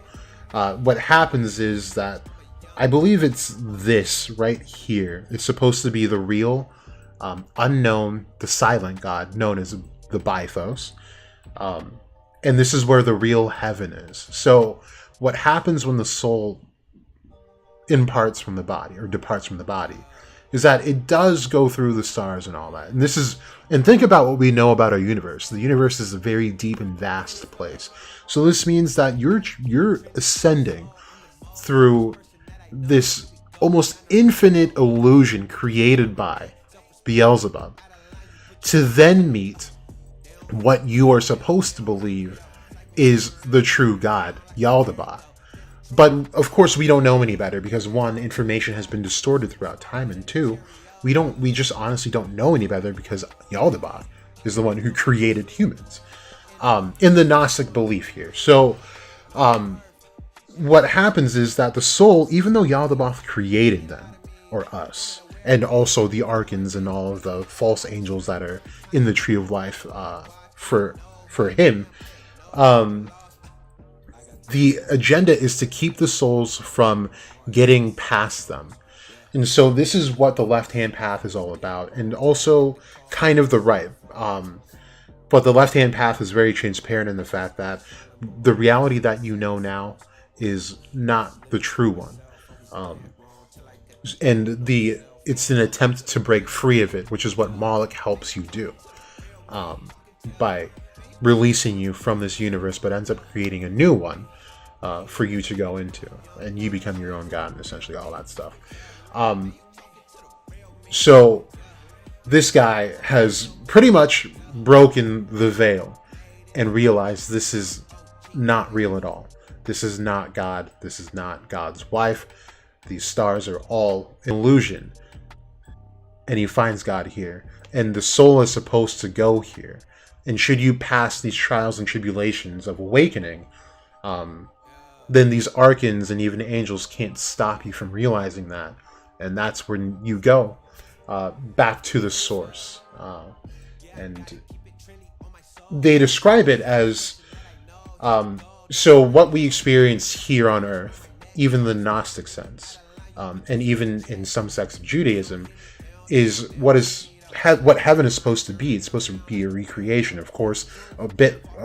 what happens is that I believe it's this right here. It's supposed to be the real, unknown, the silent god known as the Bythos. And this is where the real heaven is. So what happens when the soul imparts from the body or departs from the body is that it does go through the stars and all that. And think about what we know about our universe. The universe is a very deep and vast place. So this means that you're ascending through this almost infinite illusion created by Beelzebub to then meet what you are supposed to believe is the true God, Yaldabaoth. But of course we don't know any better because one, information has been distorted throughout time, and two, we just honestly don't know any better because Yaldabaoth is the one who created humans. In the Gnostic belief here. So what happens is that the soul, even though Yaldabaoth created them, or us, and also the archons and all of the false angels that are in the tree of life for him, the agenda is to keep the souls from getting past them. And so this is what the left-hand path is all about, and also kind of the right. But the left-hand path is very transparent in the fact that the reality that you know now is not the true one. And it's an attempt to break free of it, which is what Moloch helps you do. By releasing you from this universe, but ends up creating a new one for you to go into. And you become your own god, and essentially all that stuff. So this guy has pretty much broken the veil and realized this is not real at all. This is not God. This is not God's wife. These stars are all illusion. And he finds God here. And the soul is supposed to go here. And should you pass these trials and tribulations of awakening, then these archons and even angels can't stop you from realizing that. And that's when you go back to the source. And they describe it as, so what we experience here on Earth, even the Gnostic sense, and even in some sects of Judaism, is what heaven is supposed to be. It's supposed to be a recreation, of course,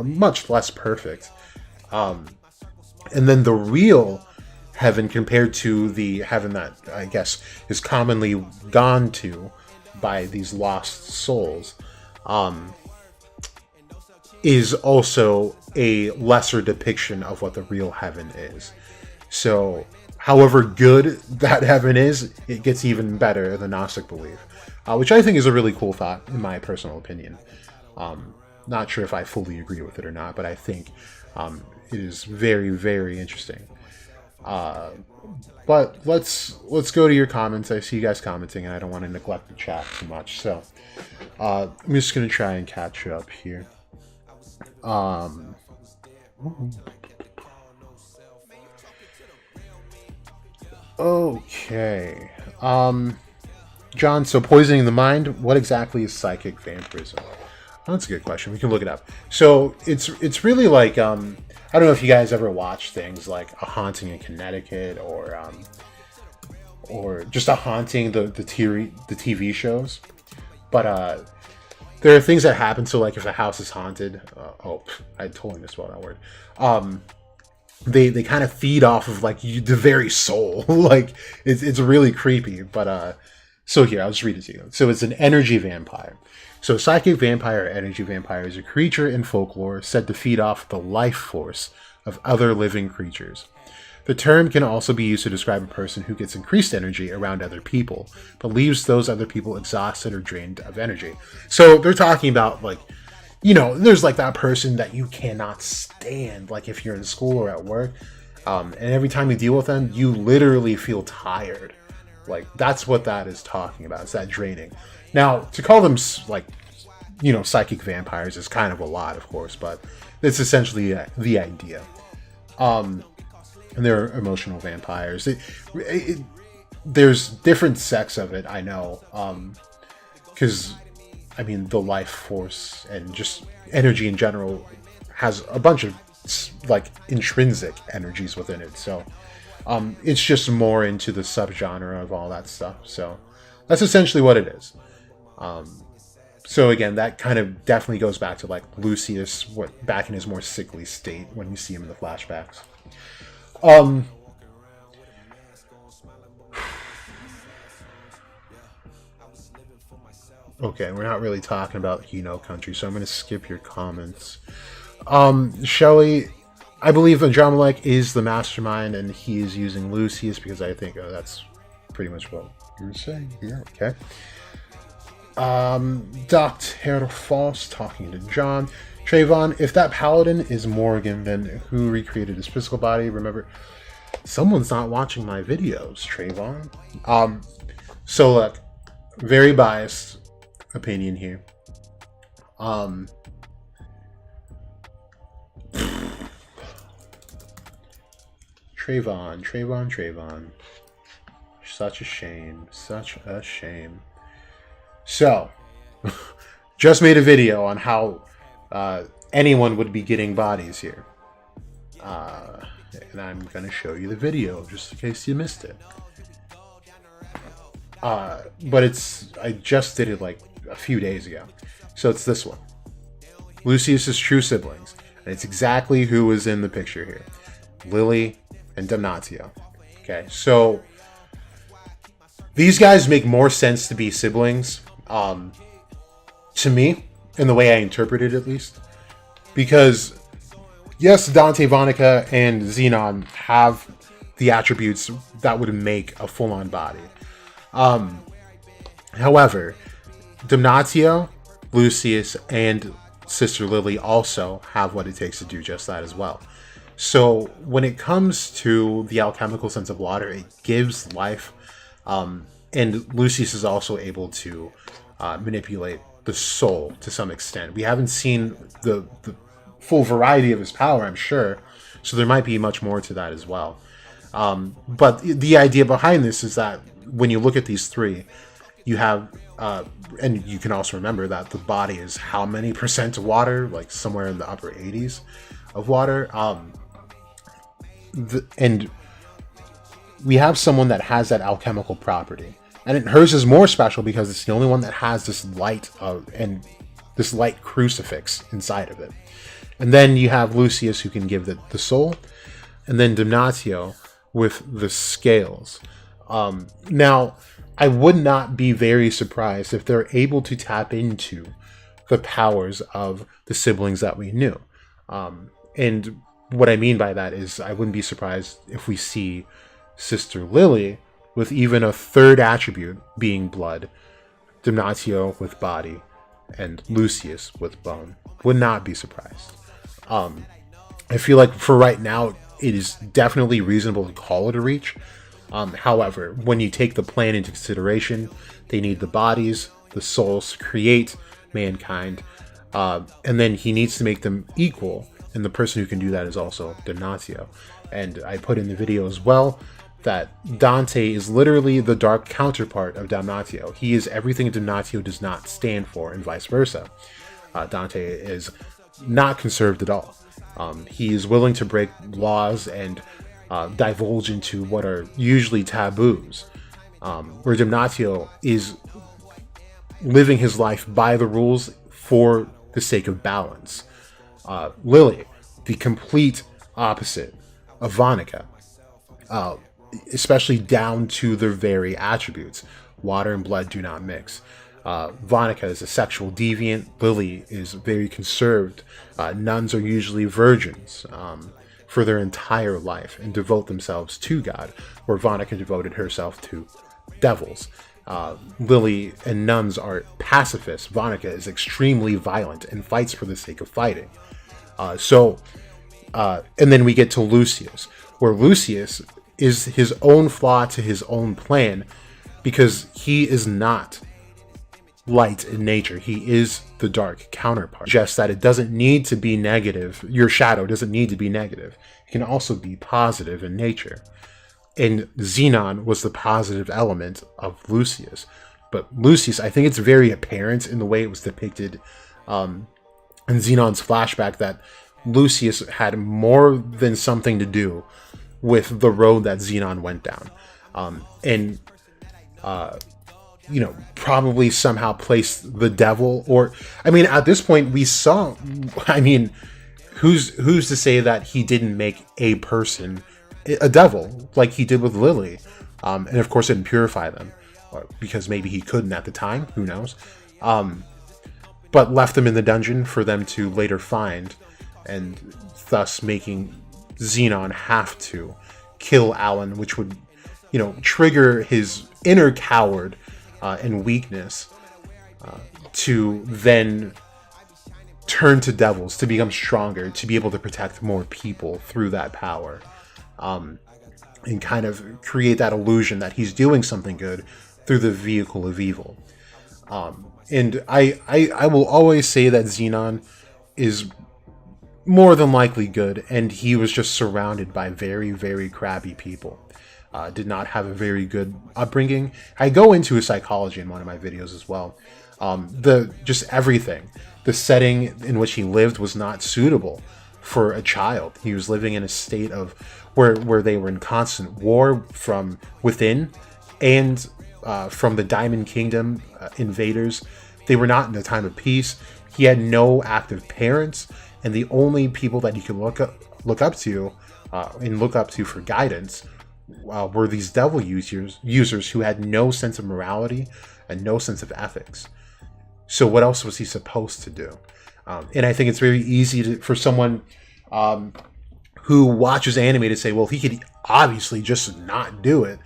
much less perfect. And then the real heaven, compared to the heaven that I guess is commonly gone to by these lost souls, is also a lesser depiction of what the real heaven is. So however good that heaven is, it gets even better in the Gnostic belief, which I think is a really cool thought, in my personal opinion. Not sure if I fully agree with it or not, but I think it is very, very interesting. But let's go to your comments. I see you guys commenting, and I don't want to neglect the chat too much, so I'm just gonna try and catch up here. Okay. John, so poisoning the mind, what exactly is psychic vampirism? That's a good question. We can look it up. So it's really like I don't know if you guys ever watch things like A Haunting in Connecticut or just A Haunting, the TV shows. But there are things that happen. So like if a house is haunted, I totally misspelled that word. They kind of feed off of like the very soul. Like it's really creepy. But so here, I'll just read it to you. So it's an energy vampire. So a psychic vampire or energy vampire is a creature in folklore said to feed off the life force of other living creatures. The term can also be used to describe a person who gets increased energy around other people, but leaves those other people exhausted or drained of energy. So they're talking about like, there's like that person that you cannot stand, like if you're in school or at work, and every time you deal with them, you literally feel tired. Like that's what that is talking about. It's that draining. Now, to call them like, psychic vampires is kind of a lot, of course, but it's essentially the idea. And they're emotional vampires. There's different sects of it, I know, because the life force and just energy in general has a bunch of like intrinsic energies within it. So it's just more into the subgenre of all that stuff. So that's essentially what it is. So again, that kind of definitely goes back to like Lucius, back in his more sickly state when you see him in the flashbacks. Okay, we're not really talking about country, so I'm going to skip your comments. Shelley, I believe Adrammelech is the mastermind, and he is using Lucius because I think that's pretty much what you were saying here. Okay. Dr. Foss talking to John. Trayvon, if that paladin is Morgan, then who recreated his physical body? Remember, someone's not watching my videos, Trayvon. So look, very biased opinion here. Trayvon. Such a shame. So, just made a video on how anyone would be getting bodies here. And I'm going to show you the video just in case you missed it. But I just did it like a few days ago. So it's this one. Lucius's true siblings. And it's exactly who is in the picture here. Lily and Damnatio. Okay, so these guys make more sense to be siblings, to me, in the way I interpret it at least. Because, yes, Dante Vonica and Xenon have the attributes that would make a full-on body. However, Damnatio, Lucius, and Sister Lily also have what it takes to do just that as well. So when it comes to the alchemical sense of water, it gives life. And Lucius is also able to manipulate the soul to some extent. We haven't seen the full variety of his power, I'm sure. So there might be much more to that as well. But the idea behind this is that when you look at these three, you have, and you can also remember that the body is how many % water, like somewhere in the upper 80s of water. And we have someone that has that alchemical property, and hers is more special because it's the only one that has this light and this light crucifix inside of it. And then you have Lucius, who can give the soul, and then Damnatio with the scales. Now, I would not be very surprised if they're able to tap into the powers of the siblings that we knew. And what I mean by that is I wouldn't be surprised if we see sister Lily, with even a third attribute being blood, Damnatio with body, and Lucius with bone. Would not be surprised. I feel like for right now, it is definitely reasonable to call it a reach. However, when you take the plan into consideration, they need the bodies, the souls to create mankind, and then he needs to make them equal, and the person who can do that is also Damnatio. And I put in the video as well that Dante is literally the dark counterpart of Damnatio. He is everything Damnatio does not stand for, and vice versa. Dante is not conserved at all. He is willing to break laws and divulge into what are usually taboos, where Damnatio is living his life by the rules for the sake of balance. Lily, the complete opposite of Vonica, especially down to their very attributes. Water and blood do not mix. Vonica is a sexual deviant. Lily is very conserved. Nuns are usually virgins for their entire life and devote themselves to God, where Vonica devoted herself to devils. Lily and nuns are pacifists. Vonica is extremely violent and fights for the sake of fighting. And then we get to Lucius, where Lucius is his own flaw to his own plan, because he is not light in nature. He is the dark counterpart. Just that it doesn't need to be negative. Your shadow doesn't need to be negative. It can also be positive in nature. And Xenon was the positive element of Lucius. But Lucius, I think it's very apparent in the way it was depicted in Xenon's flashback that Lucius had more than something to do with the road that Xenon went down. Probably somehow placed the devil, or, I mean, at this point we saw, I mean, who's to say that he didn't make a person a devil, like he did with Lily, and of course didn't purify them, because maybe he couldn't at the time, who knows, but left them in the dungeon for them to later find, and thus making Xenon have to kill Alan, which would, trigger his inner coward and weakness to then turn to devils, to become stronger, to be able to protect more people through that power, and kind of create that illusion that he's doing something good through the vehicle of evil. And I will always say that Xenon is more than likely good, and he was just surrounded by very, very crabby people. Did not have a very good upbringing. I go into his psychology in one of my videos as well. Just everything. The setting in which he lived was not suitable for a child. He was living in a state of where they were in constant war from within and from the Diamond Kingdom invaders. They were not in a time of peace. He had no active parents, and the only people that he could look up to for guidance were these devil users who had no sense of morality and no sense of ethics. So what else was he supposed to do? And I think it's very easy for someone who watches anime to say, well, he could obviously just not do it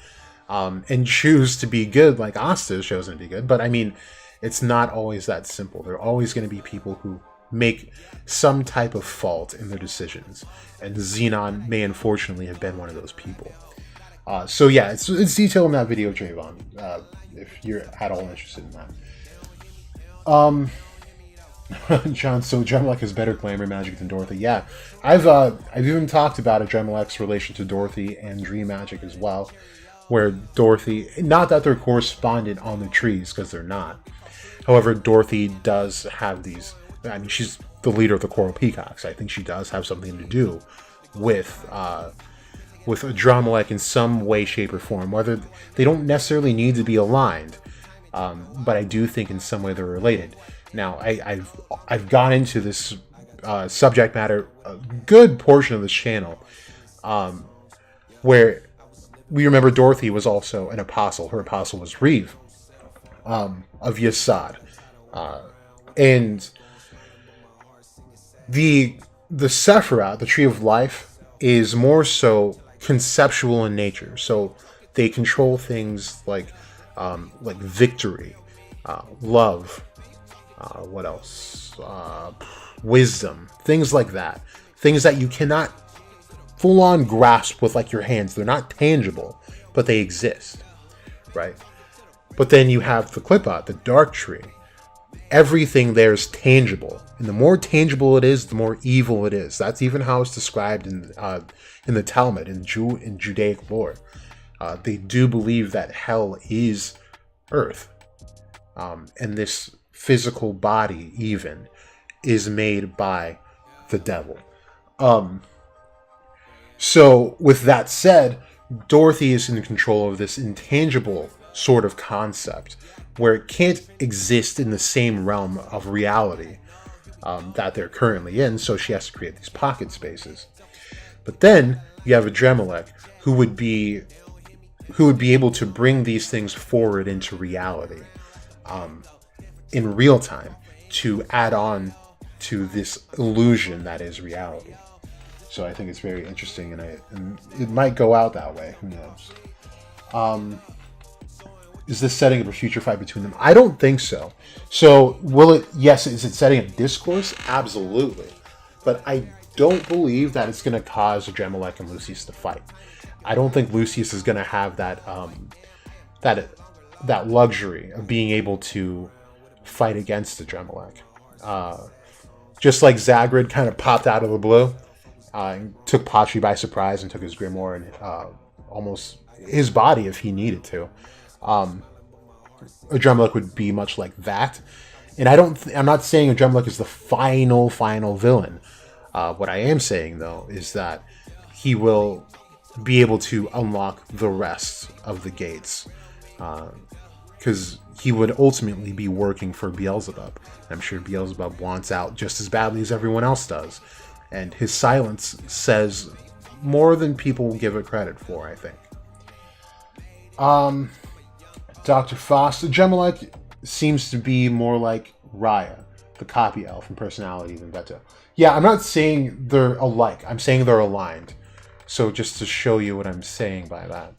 and choose to be good, like Asta shows him to be good. But I mean, it's not always that simple. There are always going to be people who make some type of fault in their decisions, and Xenon may unfortunately have been one of those people. So yeah, it's detailed in that video, Trayvon, if you're at all interested in that. John, so Adrammelech is better glamour magic than Dorothy. Yeah, I've even talked about Adrammelech's relation to Dorothy and dream magic as well, where Dorothy, not that they're correspondent on the trees, because they're not. However, Dorothy does have these, I mean, she's the leader of the Coral Peacocks. I think she does have something to do with Adrammelech in some way, shape, or form. Whether they don't necessarily need to be aligned, but I do think in some way they're related. Now, I've gone into this subject matter a good portion of this channel, where we remember Dorothy was also an apostle. Her apostle was Reeve of Yesod, and the Sephiroth, the Tree of Life, is more so conceptual in nature. So they control things like victory, love, what else? Wisdom, things like that. Things that you cannot full on grasp with like your hands. They're not tangible, but they exist, right? But then you have the Qliphoth, the dark tree. Everything there is tangible, and the more tangible it is, the more evil it is. That's even how it's described in the Talmud, in Judaic lore. They do believe that hell is earth, and this physical body even is made by the devil. So with that said, Dorothy is in control of this intangible sort of concept where it can't exist in the same realm of reality that they're currently in, so she has to create these pocket spaces. But then you have Adrammelech, who would be able to bring these things forward into reality in real time to add on to this illusion that is reality. So I think it's very interesting, and it might go out that way. Who knows? Is this setting up a future fight between them? I don't think so. So will it? Yes. Is it setting up discourse? Absolutely. But I don't believe that it's going to cause Adrammelech and Lucius to fight. I don't think Lucius is going to have that that luxury of being able to fight against Adrammelech. Just like Zagrid kind of popped out of the blue, took Patri by surprise and took his grimoire and almost his body if he needed to. Adrammelech would be much like that, and I'm not saying Adrammelech is the final villain. What I am saying though is that he will be able to unlock the rest of the gates, because he would ultimately be working for Beelzebub. I'm sure Beelzebub wants out just as badly as everyone else does, and his silence says more than people give it credit for, I think. Dr. Faust, Adrammelech seems to be more like Raya, the copy elf in personality than Veto. Yeah, I'm not saying they're alike. I'm saying they're aligned. So just to show you what I'm saying by that.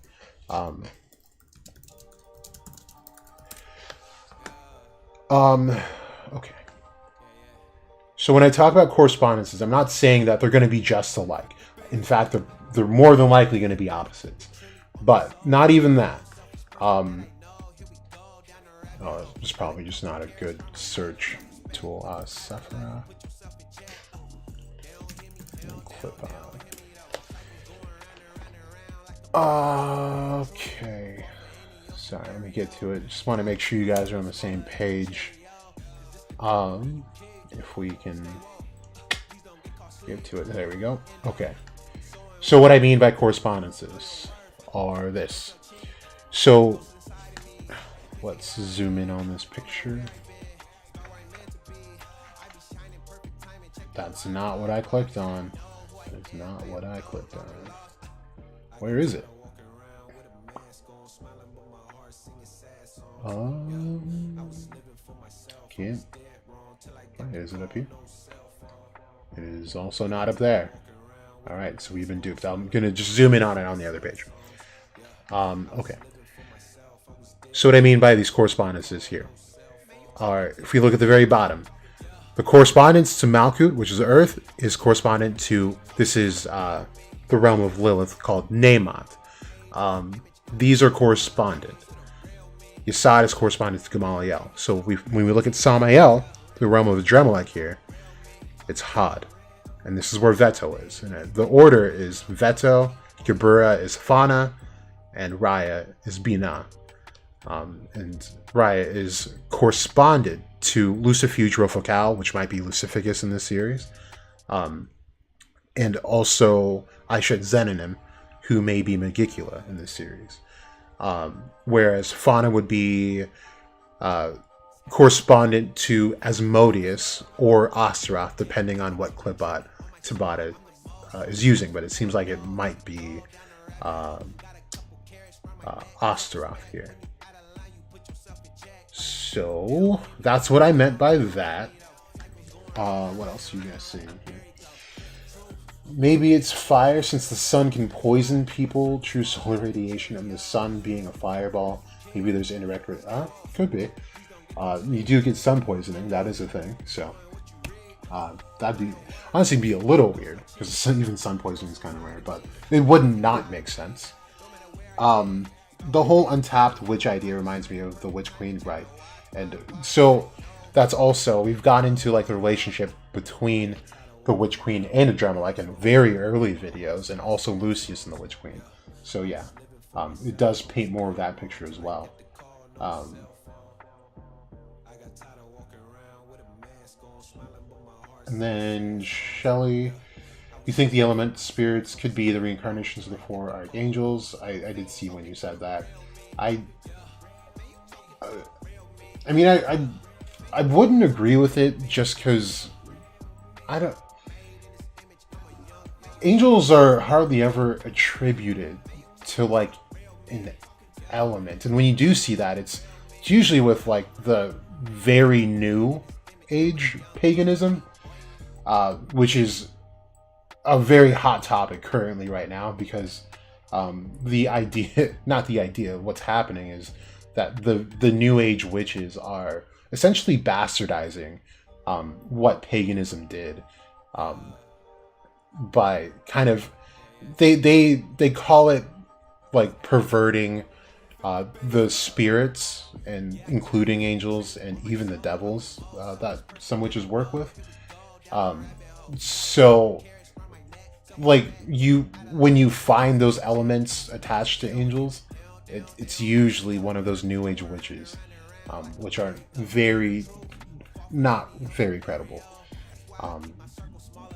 Okay. So when I talk about correspondences, I'm not saying that they're going to be just alike. In fact, they're more than likely going to be opposites. But not even that. It's probably just not a good search tool. Sephora. Okay. Sorry, let me get to it. Just want to make sure you guys are on the same page. If we can get to it. There we go. Okay. So what I mean by correspondences are this. So let's zoom in on this picture. That's not what I clicked on. That's not what I clicked on. Where is it? Can't. Is it up here? It is also not up there. Alright, so we've been duped. I'm going to just zoom in on it on the other page. Okay. So what I mean by these correspondences here are, if we look at the very bottom, the correspondence to Malkuth, which is Earth, is correspondent to, this is the realm of Lilith called Nemoth. These are correspondent. Yesod is correspondent to Gamaliel. So when we look at Samael, the realm of Adrammelech here, it's Hod. And this is where Veto is. And the order is Veto, Geburah is Fana, and Raya is Binah. And Raya is corresponded to Lucifuge Rofocal, which might be Lucificus in this series. And also Aishet Zenonim, who may be Megicula in this series. Whereas Fauna would be correspondent to Asmodeus or Astaroth, depending on what Qliphoth Tabata is using. But it seems like it might be Astaroth here. So that's what I meant by that. What else are you guys seeing here? Maybe it's fire, since the sun can poison people. True solar radiation and the sun being a fireball. Maybe there's indirect... could be. You do get sun poisoning. That is a thing. So, that'd be... honestly be a little weird. Because even sun poisoning is kind of rare. But it wouldn't not make sense. The whole untapped witch idea reminds me of the Witch Queen, right? And so, that's also... we've got into, like, the relationship between... the Witch Queen and Adrammelech in very early videos, and also Lucius and the Witch Queen. So yeah, it does paint more of that picture as well. And then Shelley, you think the element spirits could be the reincarnations of the 4 archangels? I did see when you said that. I mean, I wouldn't agree with it, just because I don't... angels are hardly ever attributed to, like, an element. And when you do see that, it's usually with, like, the very new age paganism, which is a very hot topic currently right now, because the idea, not the idea, what's happening is that the new age witches are essentially bastardizing what paganism did. By kind of, they call it, like, perverting the spirits, and including angels and even the devils that some witches work with. So, like, when you find those elements attached to angels, it's usually one of those new age witches, which are not very credible.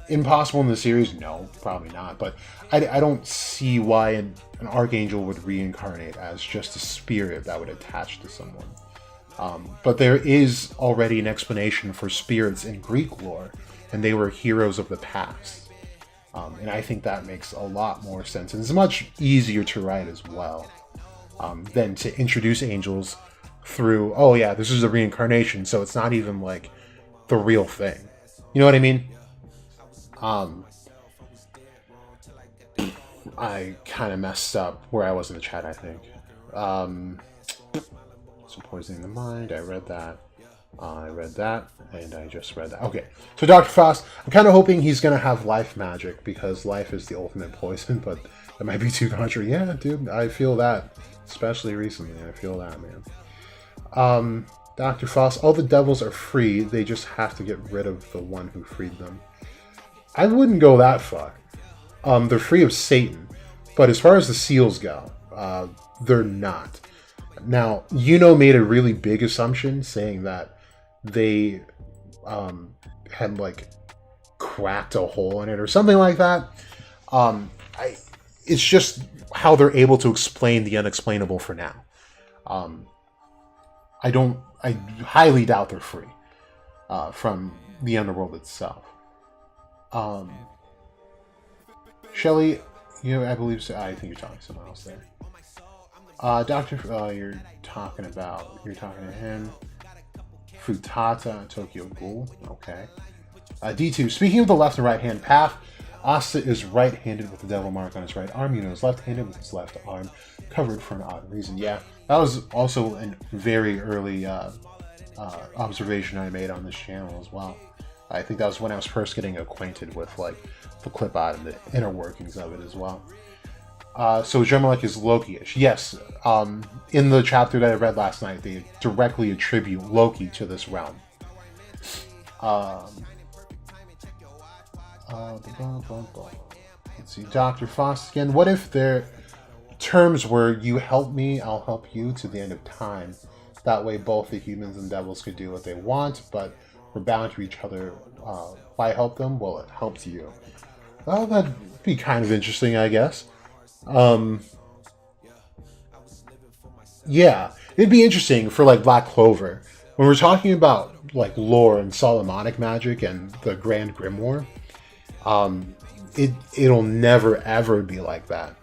Impossible in the series? No, probably not. But I don't see why an archangel would reincarnate as just a spirit that would attach to someone. But there is already an explanation for spirits in Greek lore, and they were heroes of the past. And I think that makes a lot more sense, and it's much easier to write as well, than to introduce angels through, oh yeah, this is a reincarnation, so it's not even, like, the real thing. You know what I mean? I kind of messed up where I was in the chat, I think. So poisoning the mind, I read that, and I just read that. Okay, so Dr. Frost, I'm kind of hoping he's going to have life magic, because life is the ultimate poison, but that might be too contrary. Yeah, dude, I feel that, especially recently, I feel that, man. Dr. Frost, all the devils are free, they just have to get rid of the one who freed them. I wouldn't go that far. They're free of Satan, but as far as the seals go, they're not. Now, made a really big assumption, saying that they had, like, cracked a hole in it or something like that. It's just how they're able to explain the unexplainable for now. I highly doubt they're free from the underworld itself. Shelley, I believe so. I think you're talking to someone else there. Doctor, you're talking to him. Futata, Tokyo Ghoul. Okay. D2, speaking of the left and right hand path, Asta is right-handed with the devil mark on his right arm. Is left-handed with his left arm covered for an odd reason. Yeah, that was also a very early observation I made on this channel as well. I think that was when I was first getting acquainted with, like, the clip art and the inner workings of it as well. So Adrammelech is Loki-ish. Yes, in the chapter that I read last night, they directly attribute Loki to this realm. Let's see, Dr. Frost again. What if their terms were, you help me, I'll help you to the end of time? That way both the humans and devils could do what they want, but we're bound to each other. Why help them? Well, it helps you. Well, that'd be kind of interesting, I guess. Yeah, it'd be interesting for, like, Black Clover. When we're talking about, like, lore and Solomonic magic and the Grand Grimoire, it'll never ever be like that.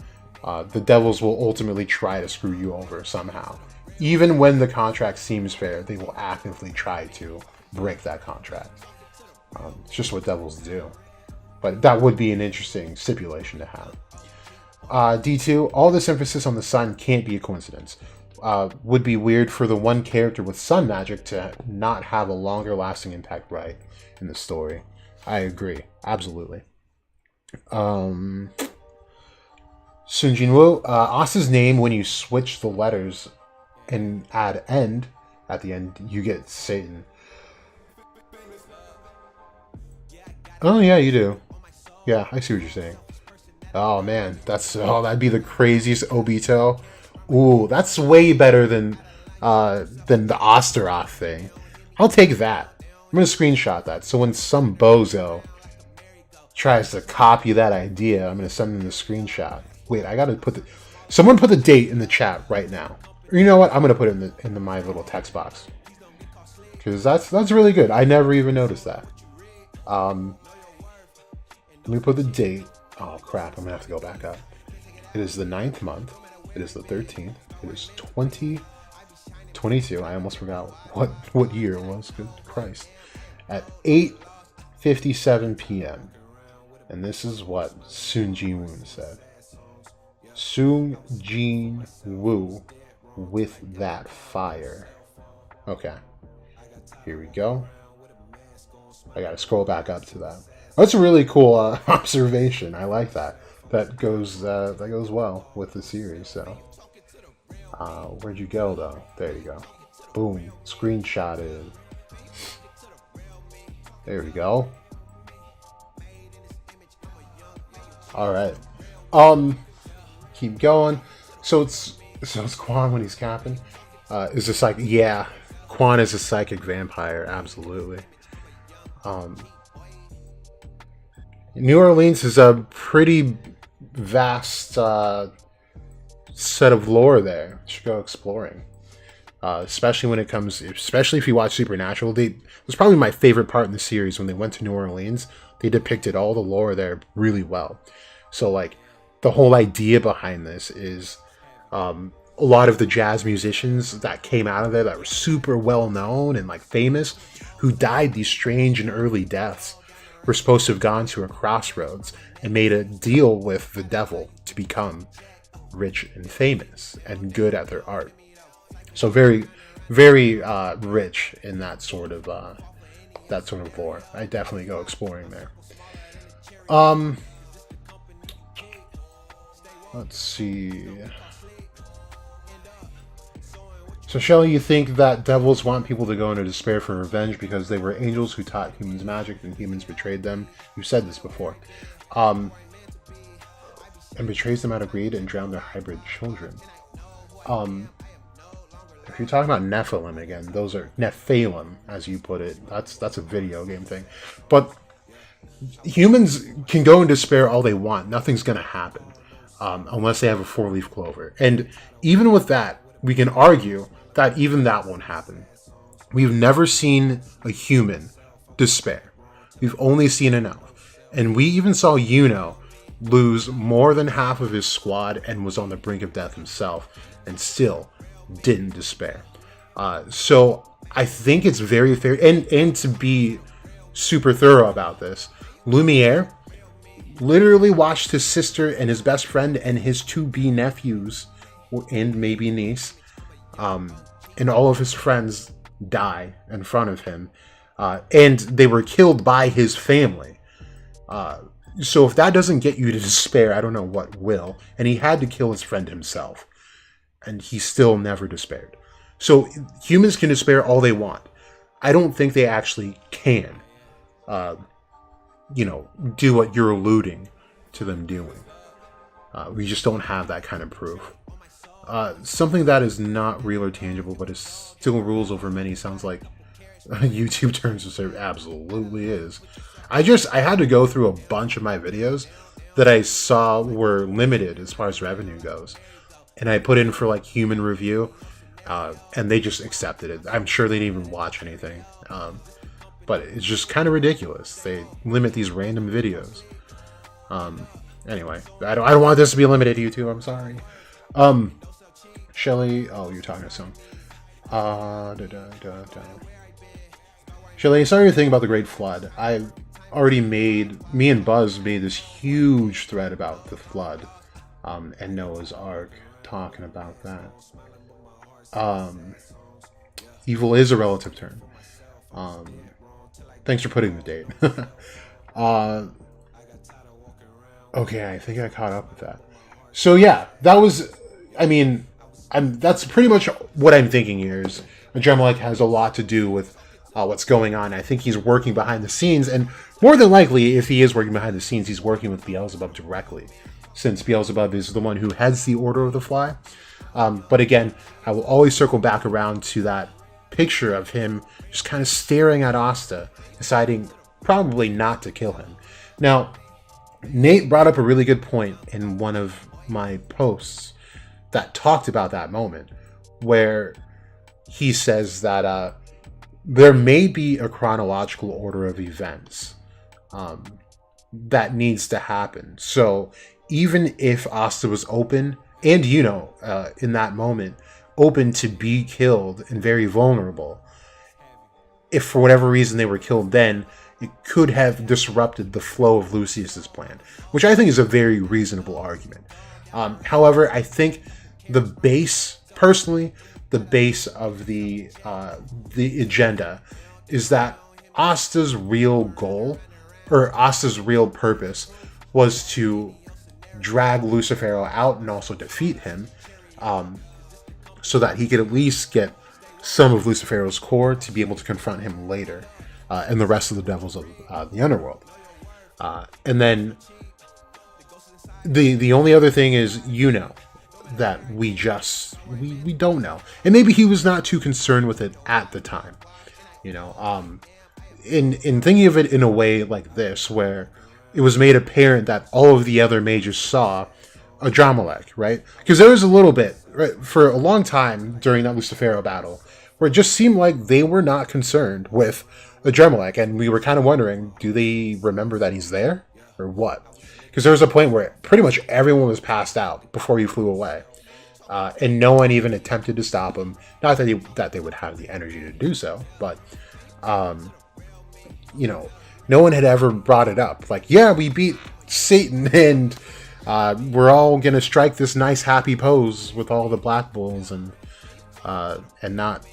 The devils will ultimately try to screw you over somehow. Even when the contract seems fair, they will actively try to break that contract. It's just what devils do. But that would be an interesting stipulation to have. D2, all this emphasis on the sun can't be a coincidence. Would be weird for the one character with sun magic to not have a longer lasting impact right in the story. I agree. Absolutely. Sun Jinwoo, Asa's name, when you switch the letters and add end at the end, you get Satan. Oh yeah, you do. Yeah, I see what you're saying. Oh man, that'd be the craziest Obito. Ooh, that's way better than the Osteroth thing. I'll take that. I'm gonna screenshot that. So when some bozo tries to copy that idea, I'm gonna send them the screenshot. Wait, I gotta someone put the date in the chat right now. Or you know what? I'm gonna put it in my little text box. Because that's really good. I never even noticed that. Let me put the date. Oh crap, I'm gonna have to go back up. It is the 9th month. It is the 13th. It is 2022. I almost forgot what year it was. Good Christ. At 8:57 p.m. And this is what Sun Jin-woo said. Sun Jin-woo with that fire. Okay. Here we go. I gotta scroll back up to that. That's a really cool observation. I like that. That goes well with the series. So, where'd you go though? There you go. Boom. Screenshotted. There we go. All right. Keep going. So it's Quan when he's capping. Is a psychic? Yeah, Quan is a psychic vampire. Absolutely. New Orleans is a pretty vast set of lore there. You should go exploring. Especially if you watch Supernatural. It was probably my favorite part in the series when they went to New Orleans. They depicted all the lore there really well. So like the whole idea behind this is a lot of the jazz musicians that came out of there that were super well known and like famous, who died these strange and early deaths, were supposed to have gone to a crossroads and made a deal with the devil to become rich and famous and good at their art. So very, very rich in that sort of lore. I definitely go exploring there. Let's see. So Shelley, you think that devils want people to go into despair for revenge because they were angels who taught humans magic and humans betrayed them? You've said this before. And betrays them out of greed and drowned their hybrid children. If you're talking about Nephilim again, those are Nephilim, as you put it. That's a video game thing. But humans can go in despair all they want. Nothing's going to happen unless they have a 4-leaf clover. And even with that, we can argue that even that won't happen. We've never seen a human despair. We've only seen an elf. And we even saw Yuno lose more than half of his squad and was on the brink of death himself and still didn't despair. So I think it's very fair. And to be super thorough about this, Lumiere literally watched his sister and his best friend and his 2B nephews and maybe niece and all of his friends die in front of him. And they were killed by his family. So if that doesn't get you to despair, I don't know what will. And he had to kill his friend himself. And he still never despaired. So humans can despair all they want. I don't think they actually can, do what you're alluding to them doing. We just don't have that kind of proof. Something that is not real or tangible, but is still rules over many, sounds like YouTube turns to serve. Absolutely is. I had to go through a bunch of my videos that I saw were limited as far as revenue goes. And I put in for like human review, and they just accepted it. I'm sure they didn't even watch anything. But it's just kind of ridiculous. They limit these random videos. Anyway, I don't want this to be limited to YouTube. I'm sorry. Shelly, oh, you're talking to someone. Shelly, I saw your thing about the Great Flood. already me and Buzz made this huge thread about the flood, and Noah's Ark, talking about that. Evil is a relative term. Thanks for putting the date. Okay, I think I caught up with that. So yeah, that was, I mean, that's pretty much what I'm thinking here is Adrammelech has a lot to do with what's going on. I think he's working behind the scenes, and more than likely, if he is working behind the scenes, he's working with Beelzebub directly, since Beelzebub is the one who heads the Order of the Fly. But again, I will always circle back around to that picture of him just kind of staring at Asta, deciding probably not to kill him. Now, Nate brought up a really good point in one of my posts that talked about that moment, where he says that there may be a chronological order of events that needs to happen. So even if Asta was open, and in that moment, open to be killed and very vulnerable, if for whatever reason they were killed then, it could have disrupted the flow of Lucius's plan, which I think is a very reasonable argument. However, I think the base of the agenda is that Asta's real goal, or Asta's real purpose, was to drag Lucifero out and also defeat him, so that he could at least get some of Lucifero's core to be able to confront him later, and the rest of the devils of the underworld. And then the only other thing is, that we don't know, and maybe he was not too concerned with it at the time. In thinking of it in a way like this, where it was made apparent that all of the other mages saw Adrammelech, right? Because there was a little bit, right, for a long time during that Lucifero battle, where it just seemed like they were not concerned with Adrammelech, and we were kind of wondering, do they remember that he's there, or what? Because there was a point where pretty much everyone was passed out before he flew away, and no one even attempted to stop him. Not that they would have the energy to do so, but no one had ever brought it up. Like, yeah, we beat Satan, and we're all gonna strike this nice happy pose with all the Black Bulls, and not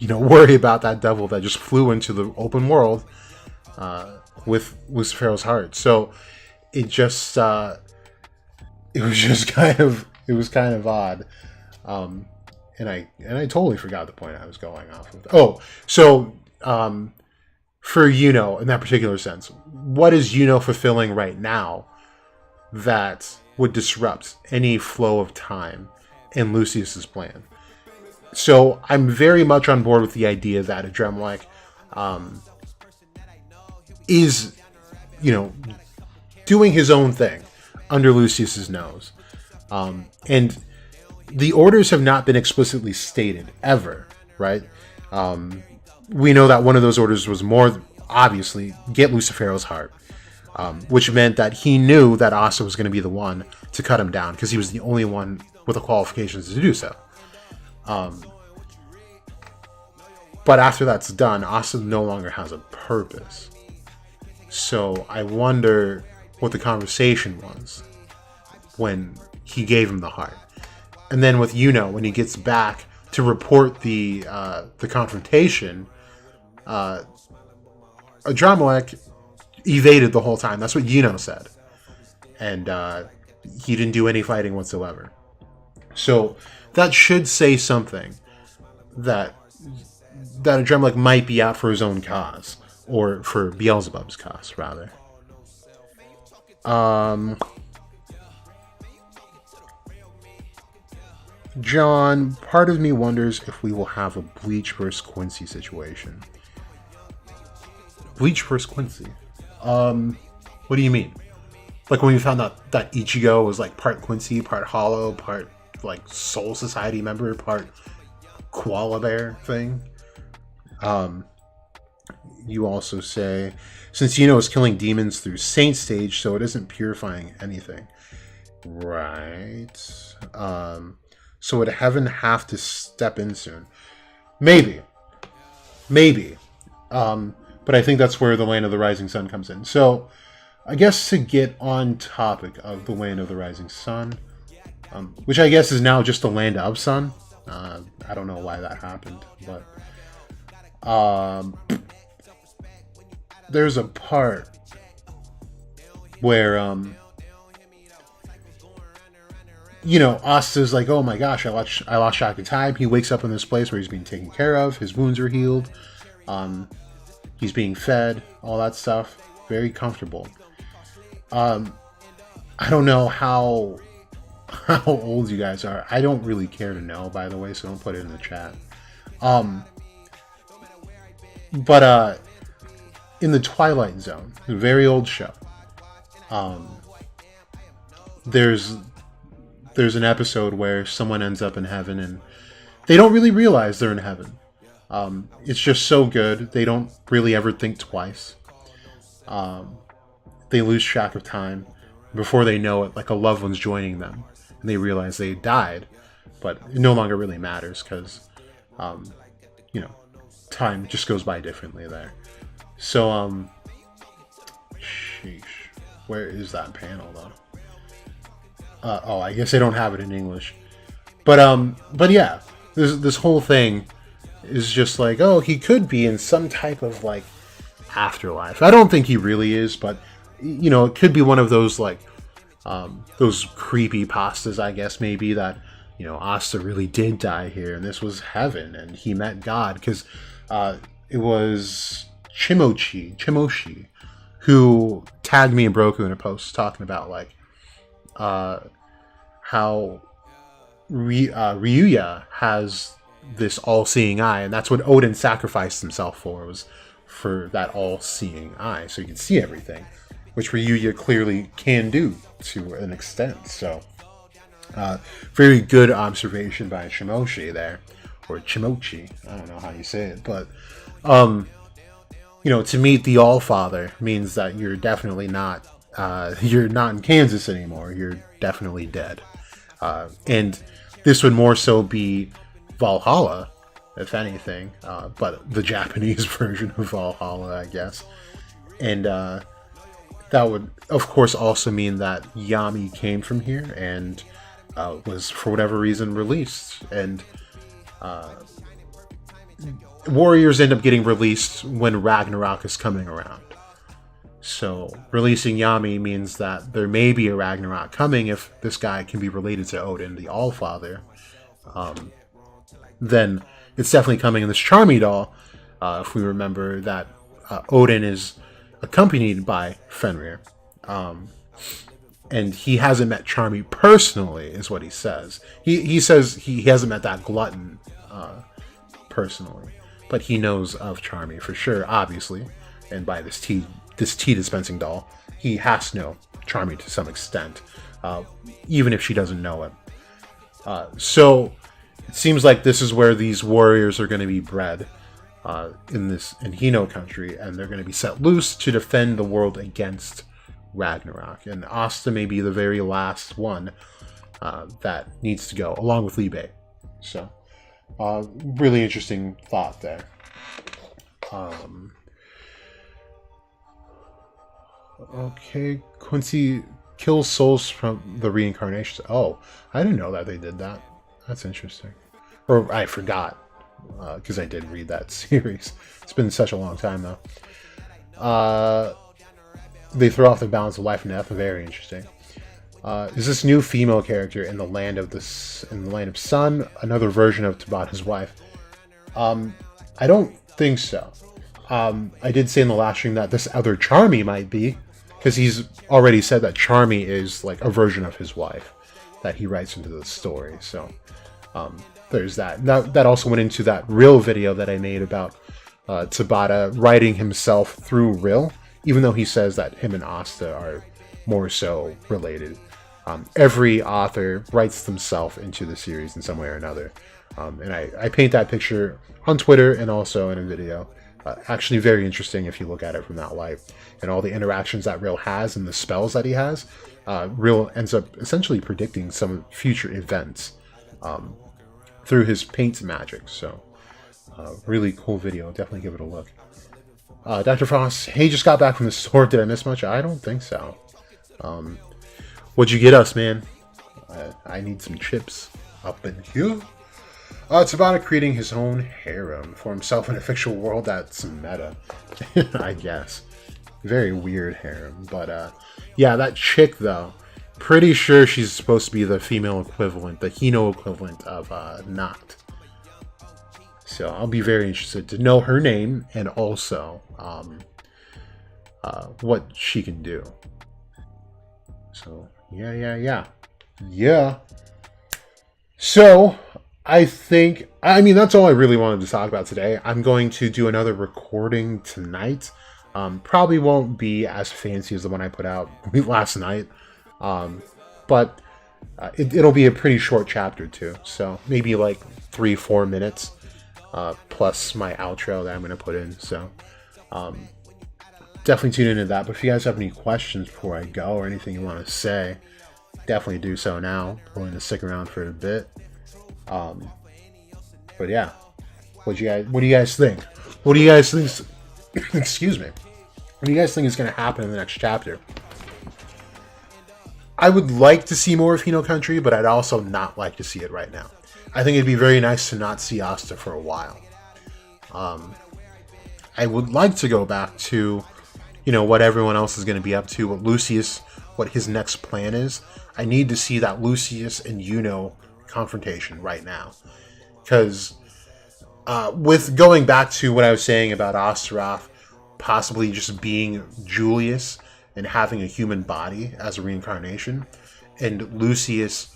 worry about that devil that just flew into the open world with Lucifero's heart. So it just it was kind of odd, and I totally forgot the point I was going off of. Oh, so for in that particular sense, what is fulfilling right now that would disrupt any flow of time in Lucius's plan? So I'm very much on board with the idea that Adrammelech is, doing his own thing under Lucius's nose. And the orders have not been explicitly stated ever, right? We know that one of those orders was more obviously get Lucifero's heart, which meant that he knew that Asta was going to be the one to cut him down, because he was the only one with the qualifications to do so. But after that's done, Asta no longer has a purpose. So I wonder what the conversation was when he gave him the heart. And then with when he gets back to report the confrontation, Adrammelech evaded the whole time. That's what said. And he didn't do any fighting whatsoever. So that should say something that Adrammelech might be out for his own cause, or for Beelzebub's cause, rather. John, part of me wonders if we will have a Bleach versus Quincy situation. Bleach versus Quincy? What do you mean? Like when we found out that Ichigo was like part Quincy, part Hollow, part like Soul Society member, part Koala Bear thing? You also say, since is killing demons through Saint stage, so it isn't purifying anything. Right. So would Heaven have to step in soon? Maybe. But I think that's where the Land of the Rising Sun comes in. So, I guess to get on topic of the Land of the Rising Sun, which I guess is now just the Land of Sun. I don't know why that happened, but there's a part where Asta's like, oh my gosh, I lost track of time. He wakes up in this place where he's being taken care of. His wounds are healed. He's being fed, all that stuff. Very comfortable. I don't know how old you guys are. I don't really care to know, by the way, so don't put it in the chat. But in the Twilight Zone, a very old show, there's an episode where someone ends up in heaven and they don't really realize they're in heaven. It's just so good. They don't really ever think twice. They lose track of time. Before they know it, like a loved one's joining them. And they realize they died. But it no longer really matters because, time just goes by differently there. So, sheesh. Where is that panel, though? I guess I don't have it in English. But yeah. This whole thing is just like, oh, he could be in some type of, like, afterlife. I don't think he really is, but, it could be one of those, like, those creepy pastas, I guess, maybe, that, Asta really did die here, and this was heaven, and he met God, because it was Chimoshi, who tagged me and Broku in a post talking about, like, how Ryuya has this all-seeing eye, and that's what Odin sacrificed himself for, was for that all-seeing eye, so you can see everything, which Ryuya clearly can do to an extent. So, very good observation by Chimoshi there, or Chimochi, I don't know how you say it, but, to meet the All-Father means that you're definitely not, you're not in Kansas anymore, you're definitely dead. And this would more so be Valhalla, if anything, but the Japanese version of Valhalla, I guess. And that would, of course, also mean that Yami came from here and was, for whatever reason, released. And warriors end up getting released when Ragnarok is coming around. So, releasing Yami means that there may be a Ragnarok coming if this guy can be related to Odin, the All-Father. Then it's definitely coming in this Charmy doll, if we remember that Odin is accompanied by Fenrir. And he hasn't met Charmy personally, is what he says. He says he hasn't met that glutton personally, but he knows of Charmy for sure, obviously. And by this tea dispensing doll, he has to know Charmy to some extent, even if she doesn't know it. So it seems like this is where these warriors are going to be bred in Hino country, and they're going to be set loose to defend the world against Ragnarok. And Asta may be the very last one that needs to go, along with Libe. So, really interesting thought there. Okay, Quincy kills souls from the reincarnations. Oh, I didn't know that they did that. That's interesting. Or I forgot, because I did read that series. It's been such a long time, though. They throw off the balance of life and death. Very interesting. Is this new female character in the land of Sun another version of Tabata's wife? I don't think so. I did say in the last stream that this other Charmy might be, because he's already said that Charmy is like a version of his wife that he writes into the story. So there's that. That also went into that Rill video that I made about Tabata writing himself through Rill, even though he says that him and Asta are more so related. Every author writes themselves into the series in some way or another. And I paint that picture on Twitter and also in a video. Actually very interesting if you look at it from that light. And all the interactions that Rill has and the spells that he has. Rill ends up essentially predicting some future events through his paint magic. So, really cool video. Definitely give it a look. Dr. Frost, hey, just got back from the store. Did I miss much? I don't think so. What'd you get us, man? I need some chips up in here. It's about creating his own harem for himself in a fictional world that's meta, I guess. Very weird harem. But, yeah, that chick, though, pretty sure she's supposed to be the female equivalent, the Hino equivalent of Noct. So I'll be very interested to know her name and also what she can do. So, yeah. So, I mean, that's all I really wanted to talk about today. I'm going to do another recording tonight. Probably won't be as fancy as the one I put out last night. But it'll be a pretty short chapter too. So maybe like 3-4 minutes, plus my outro that I'm going to put in. So, definitely tune into that. But if you guys have any questions before I go or anything you want to say, definitely do so now. I'm going to stick around for a bit. But yeah, what do you guys think? What do you guys think? Excuse me. What do you guys think is going to happen in the next chapter? I would like to see more of Hino Country, but I'd also not like to see it right now. I think it'd be very nice to not see Asta for a while. I would like to go back to, what everyone else is going to be up to, what Lucius, what his next plan is. I need to see that Lucius and Yuno confrontation right now. Because with going back to what I was saying about Astaroth possibly just being Julius and having a human body as a reincarnation, and Lucius,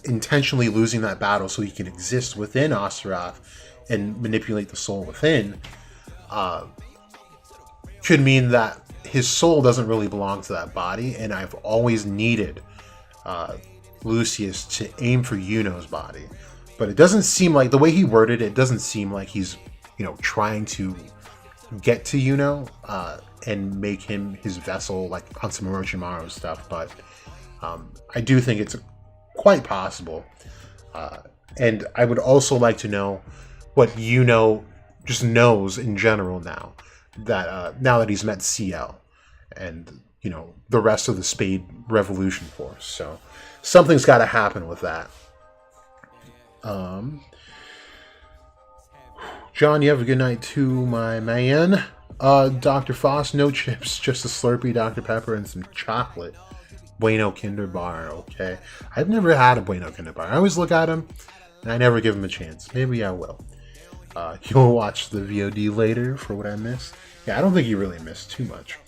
intentionally losing that battle so he can exist within Astaroth and manipulate the soul within, could mean that his soul doesn't really belong to that body, and I've always needed Lucius to aim for Yuno's body. But it doesn't seem like, the way he worded it, doesn't seem like he's, trying to get to Yuno and make him his vessel, like on some Orochimaru stuff. But I do think it's quite possible. And I would also like to know what Yuno just knows in general now that he's met CL and, the rest of the Spade Revolution Force. So something's got to happen with that. John, you have a good night too, my man. Dr. Foss, no chips, just a Slurpee, Dr. Pepper, and some chocolate. Bueno Kinder Bar, okay? I've never had a Bueno Kinder Bar. I always look at them, and I never give them a chance. Maybe I will. You'll watch the VOD later for what I missed. Yeah, I don't think you really missed too much.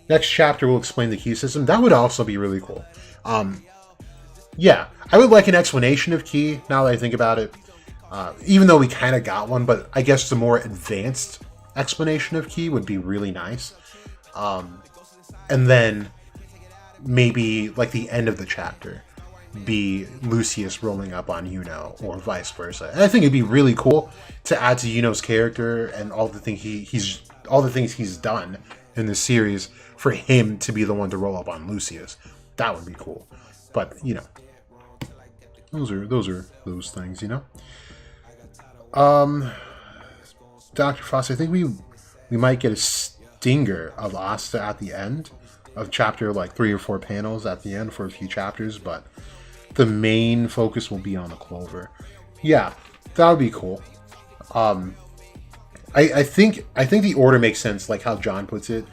Next chapter will explain the key system. That would also be really cool. Yeah, I would like an explanation of key, now that I think about it. Even though we kind of got one, but I guess the more advanced explanation of key would be really nice. And then maybe like the end of the chapter be Lucius rolling up on Yuno or vice versa. And I think it'd be really cool to add to Yuno's character and all the things he's done in the series for him to be the one to roll up on Lucius. That would be cool. But those are those things, Dr. Frost, I think we might get a stinger of Asta at the end of chapter, like 3 or 4 panels at the end for a few chapters, but the main focus will be on the Clover. Yeah, that would be cool. I think the order makes sense, like how John puts it.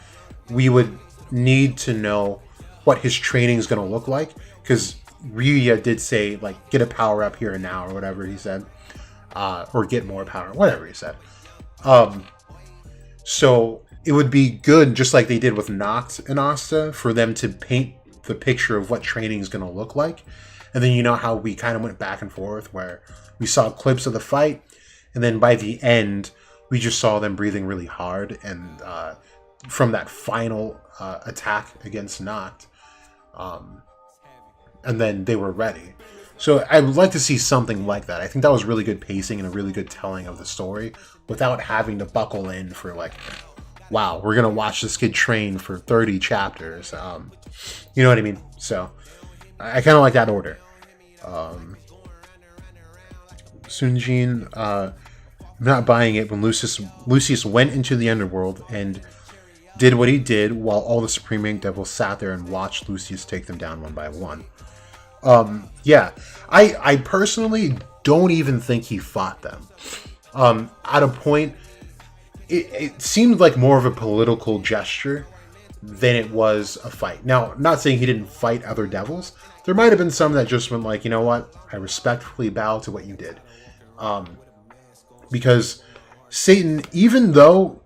We would need to know what his training is going to look like, because Ryuya did say, like, get a power up here and now, or whatever he said. Or get more power, whatever he said. So it would be good, just like they did with Noct and Asta, for them to paint the picture of what training is going to look like. And then how we kind of went back and forth, where we saw clips of the fight, and then by the end, we just saw them breathing really hard, and from that final attack against Noct, and then they were ready. So I would like to see something like that. I think that was really good pacing and a really good telling of the story without having to buckle in for like, wow, we're going to watch this kid train for 30 chapters. You know what I mean? So I kind of like that order. Sunjin, not buying it when Lucius went into the underworld and did what he did while all the Supreme Rank Devils sat there and watched Lucius take them down one by one. I personally don't even think he fought them. At a point, it seemed like more of a political gesture than it was a fight. Now, not saying he didn't fight other devils. There might have been some that just went like, you know what? I respectfully bow to what you did. Because Satan, even though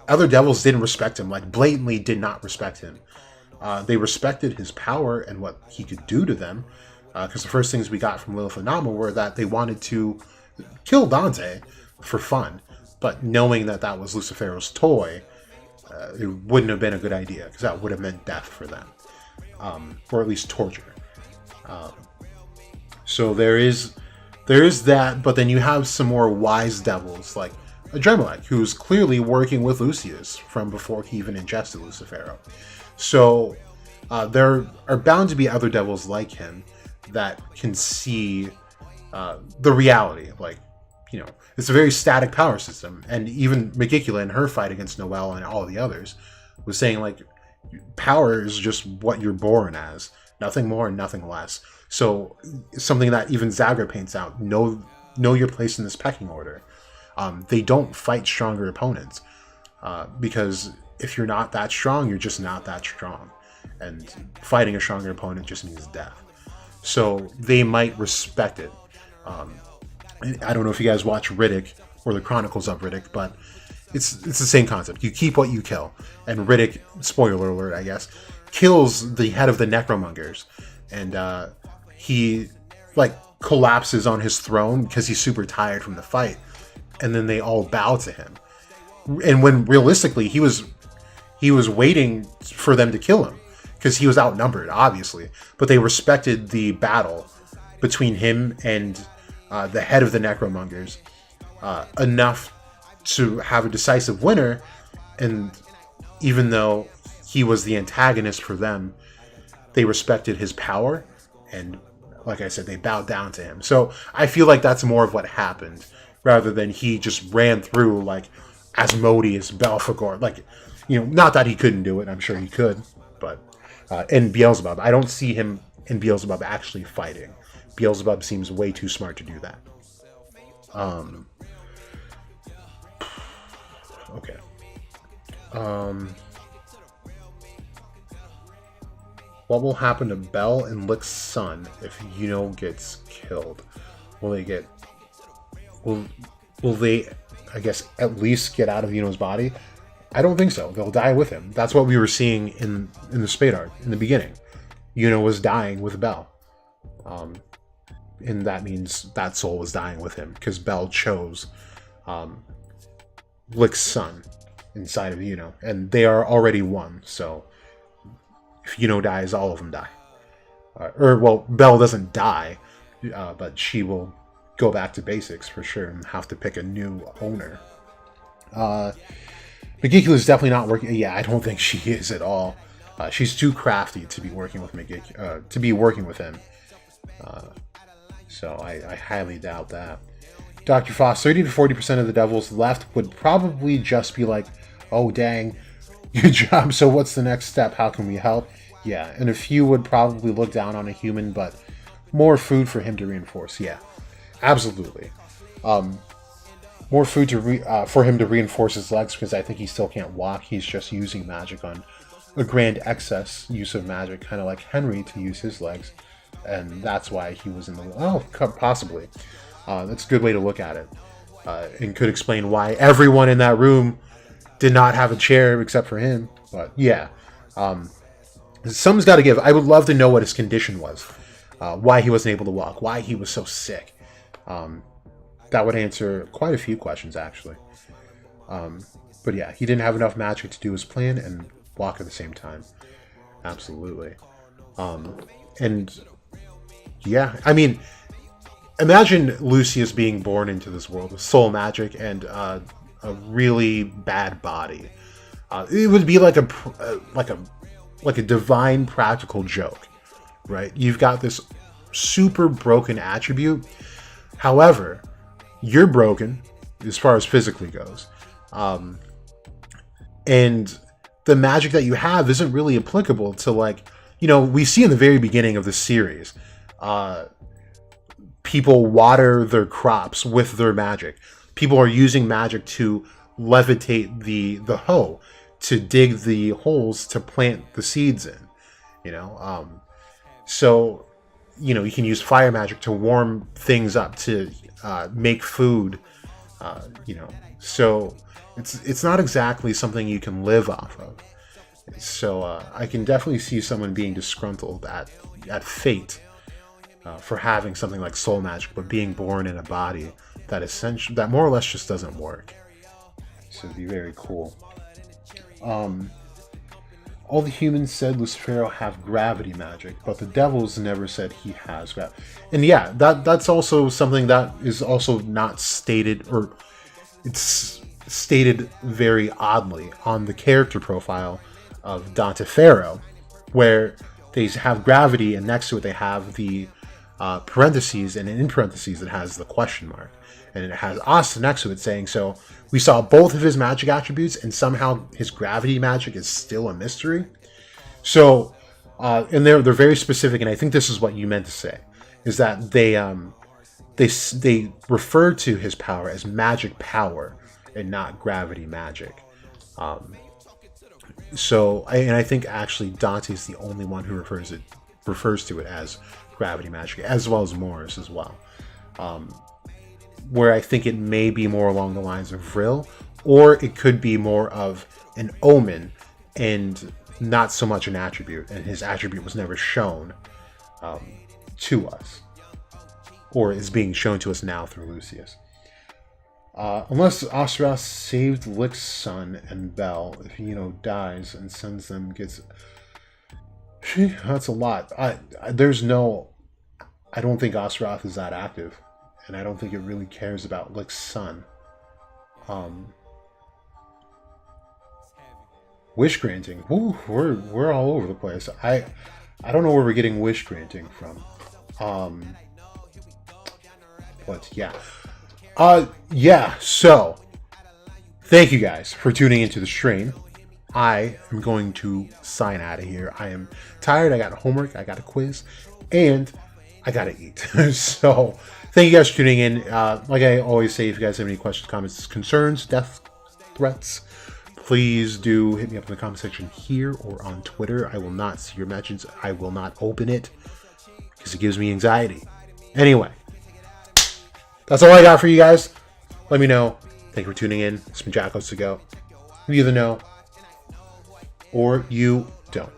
other devils didn't respect him, like blatantly did not respect him, they respected his power and what he could do to them. Because the first things we got from Lilith and Nama were that they wanted to kill Dante for fun. But knowing that that was Lucifero's toy, it wouldn't have been a good idea, because that would have meant death for them. Or at least torture. So there is that, but then you have some more wise devils, like Adrammelech, who's clearly working with Lucius from before he even ingested Lucifero. So there are bound to be other devils like him that can see the reality. Like, you know, it's a very static power system. And even Megicula in her fight against Noel and all the others was saying, like, power is just what you're born as. Nothing more and nothing less. So something that even Zagra paints out, know your place in this pecking order. They don't fight stronger opponents. Because if you're not that strong, you're just not that strong. And fighting a stronger opponent just means death. So they might respect it. I don't know if you guys watch Riddick or the Chronicles of Riddick, but it's the same concept. You keep what you kill. And Riddick, spoiler alert, I guess, kills the head of the Necromongers. And he, like, collapses on his throne because he's super tired from the fight. And then they all bow to him. And when realistically, he was waiting for them to kill him. Because he was outnumbered, obviously. But they respected the battle between him and the head of the Necromongers enough to have a decisive winner. And even though he was the antagonist for them, they respected his power. And like I said, they bowed down to him. So I feel like that's more of what happened, rather than he just ran through like Asmodeus, Belphegor. Like, you know, not that he couldn't do it. I'm sure he could. But and Beelzebub, I don't see him and Beelzebub actually fighting. Beelzebub seems way too smart to do that. Okay. What will happen to Bell and Lick's son if Yuno gets killed? Will they, I guess, at least get out of Yuno's body? I don't think so. They'll die with him. That's what we were seeing in the Spade art in the beginning. Yuno was dying with Bell. And that means that soul was dying with him, because Bell chose Lick's son inside of Yuno. And they are already one, so if Yuno dies, all of them die. Bell doesn't die, but she will go back to basics for sure and have to pick a new owner. Megicula is definitely not working. Yeah, I don't think she is at all. She's too crafty to be working with him. So I highly doubt that. Dr. Foss, 30 to 40% of the devils left would probably just be like, oh dang, good job, so what's the next step? How can we help? Yeah, and a few would probably look down on a human, but more food for him to reinforce. Yeah, absolutely. More food for him to reinforce his legs, because I think he still can't walk. He's just using magic on a grand excess use of magic, kind of like Henry to use his legs. And that's why he was in the... Oh, possibly. That's a good way to look at it. And could explain why everyone in that room did not have a chair except for him. But yeah. Something's got to give. I would love to know what his condition was. Why he wasn't able to walk. Why he was so sick. That would answer quite a few questions, actually. But yeah, he didn't have enough magic to do his plan and walk at the same time. Absolutely. And yeah, I mean, imagine Lucius being born into this world with soul magic and a really bad body. It would be like a divine practical joke, right? You've got this super broken attribute. However, you're broken, as far as physically goes. And the magic that you have isn't really applicable to, like, we see in the very beginning of the series, people water their crops with their magic. People are using magic to levitate the hoe, to dig the holes to plant the seeds in, so, you can use fire magic to warm things up, to make food, so it's not exactly something you can live off of. So I can definitely see someone being disgruntled at fate for having something like soul magic, but being born in a body that more or less just doesn't work. So it'd be very cool. All the humans said Lucifero have gravity magic, but the devils never said he has gravity. And yeah, that's also something that is also not stated, or it's stated very oddly on the character profile of Dante, where they have gravity, and next to it they have the parentheses, and in parentheses it has the question mark, and it has us next to it saying, so we saw both of his magic attributes, and somehow his gravity magic is still a mystery. So, and they're very specific, and I think this is what you meant to say, is that they refer to his power as magic power and not gravity magic. So, I think actually Dante's the only one who refers to it as gravity magic, as well as Morris as well. Where I think it may be more along the lines of Vril, or it could be more of an omen and not so much an attribute, and his attribute was never shown to us, or is being shown to us now through Lucius. Unless Osroth saved Lick's son and Bell, if he, dies and sends them, gets... That's a lot. I don't think Osroth is that active, and I don't think it really cares about Lick's son. Wish granting. Ooh, we're all over the place. I don't know where we're getting wish granting from. But yeah. So thank you guys for tuning into the stream. I am going to sign out of here. I am tired. I got homework. I got a quiz, and I gotta eat. So thank you guys for tuning in. Like I always say, if you guys have any questions, comments, concerns, death threats, please do hit me up in the comment section here or on Twitter. I will not see your messages. I will not open it because it gives me anxiety. Anyway, that's all I got for you guys. Let me know. Thank you for tuning in. It's been Jackos to go. You either know or you don't.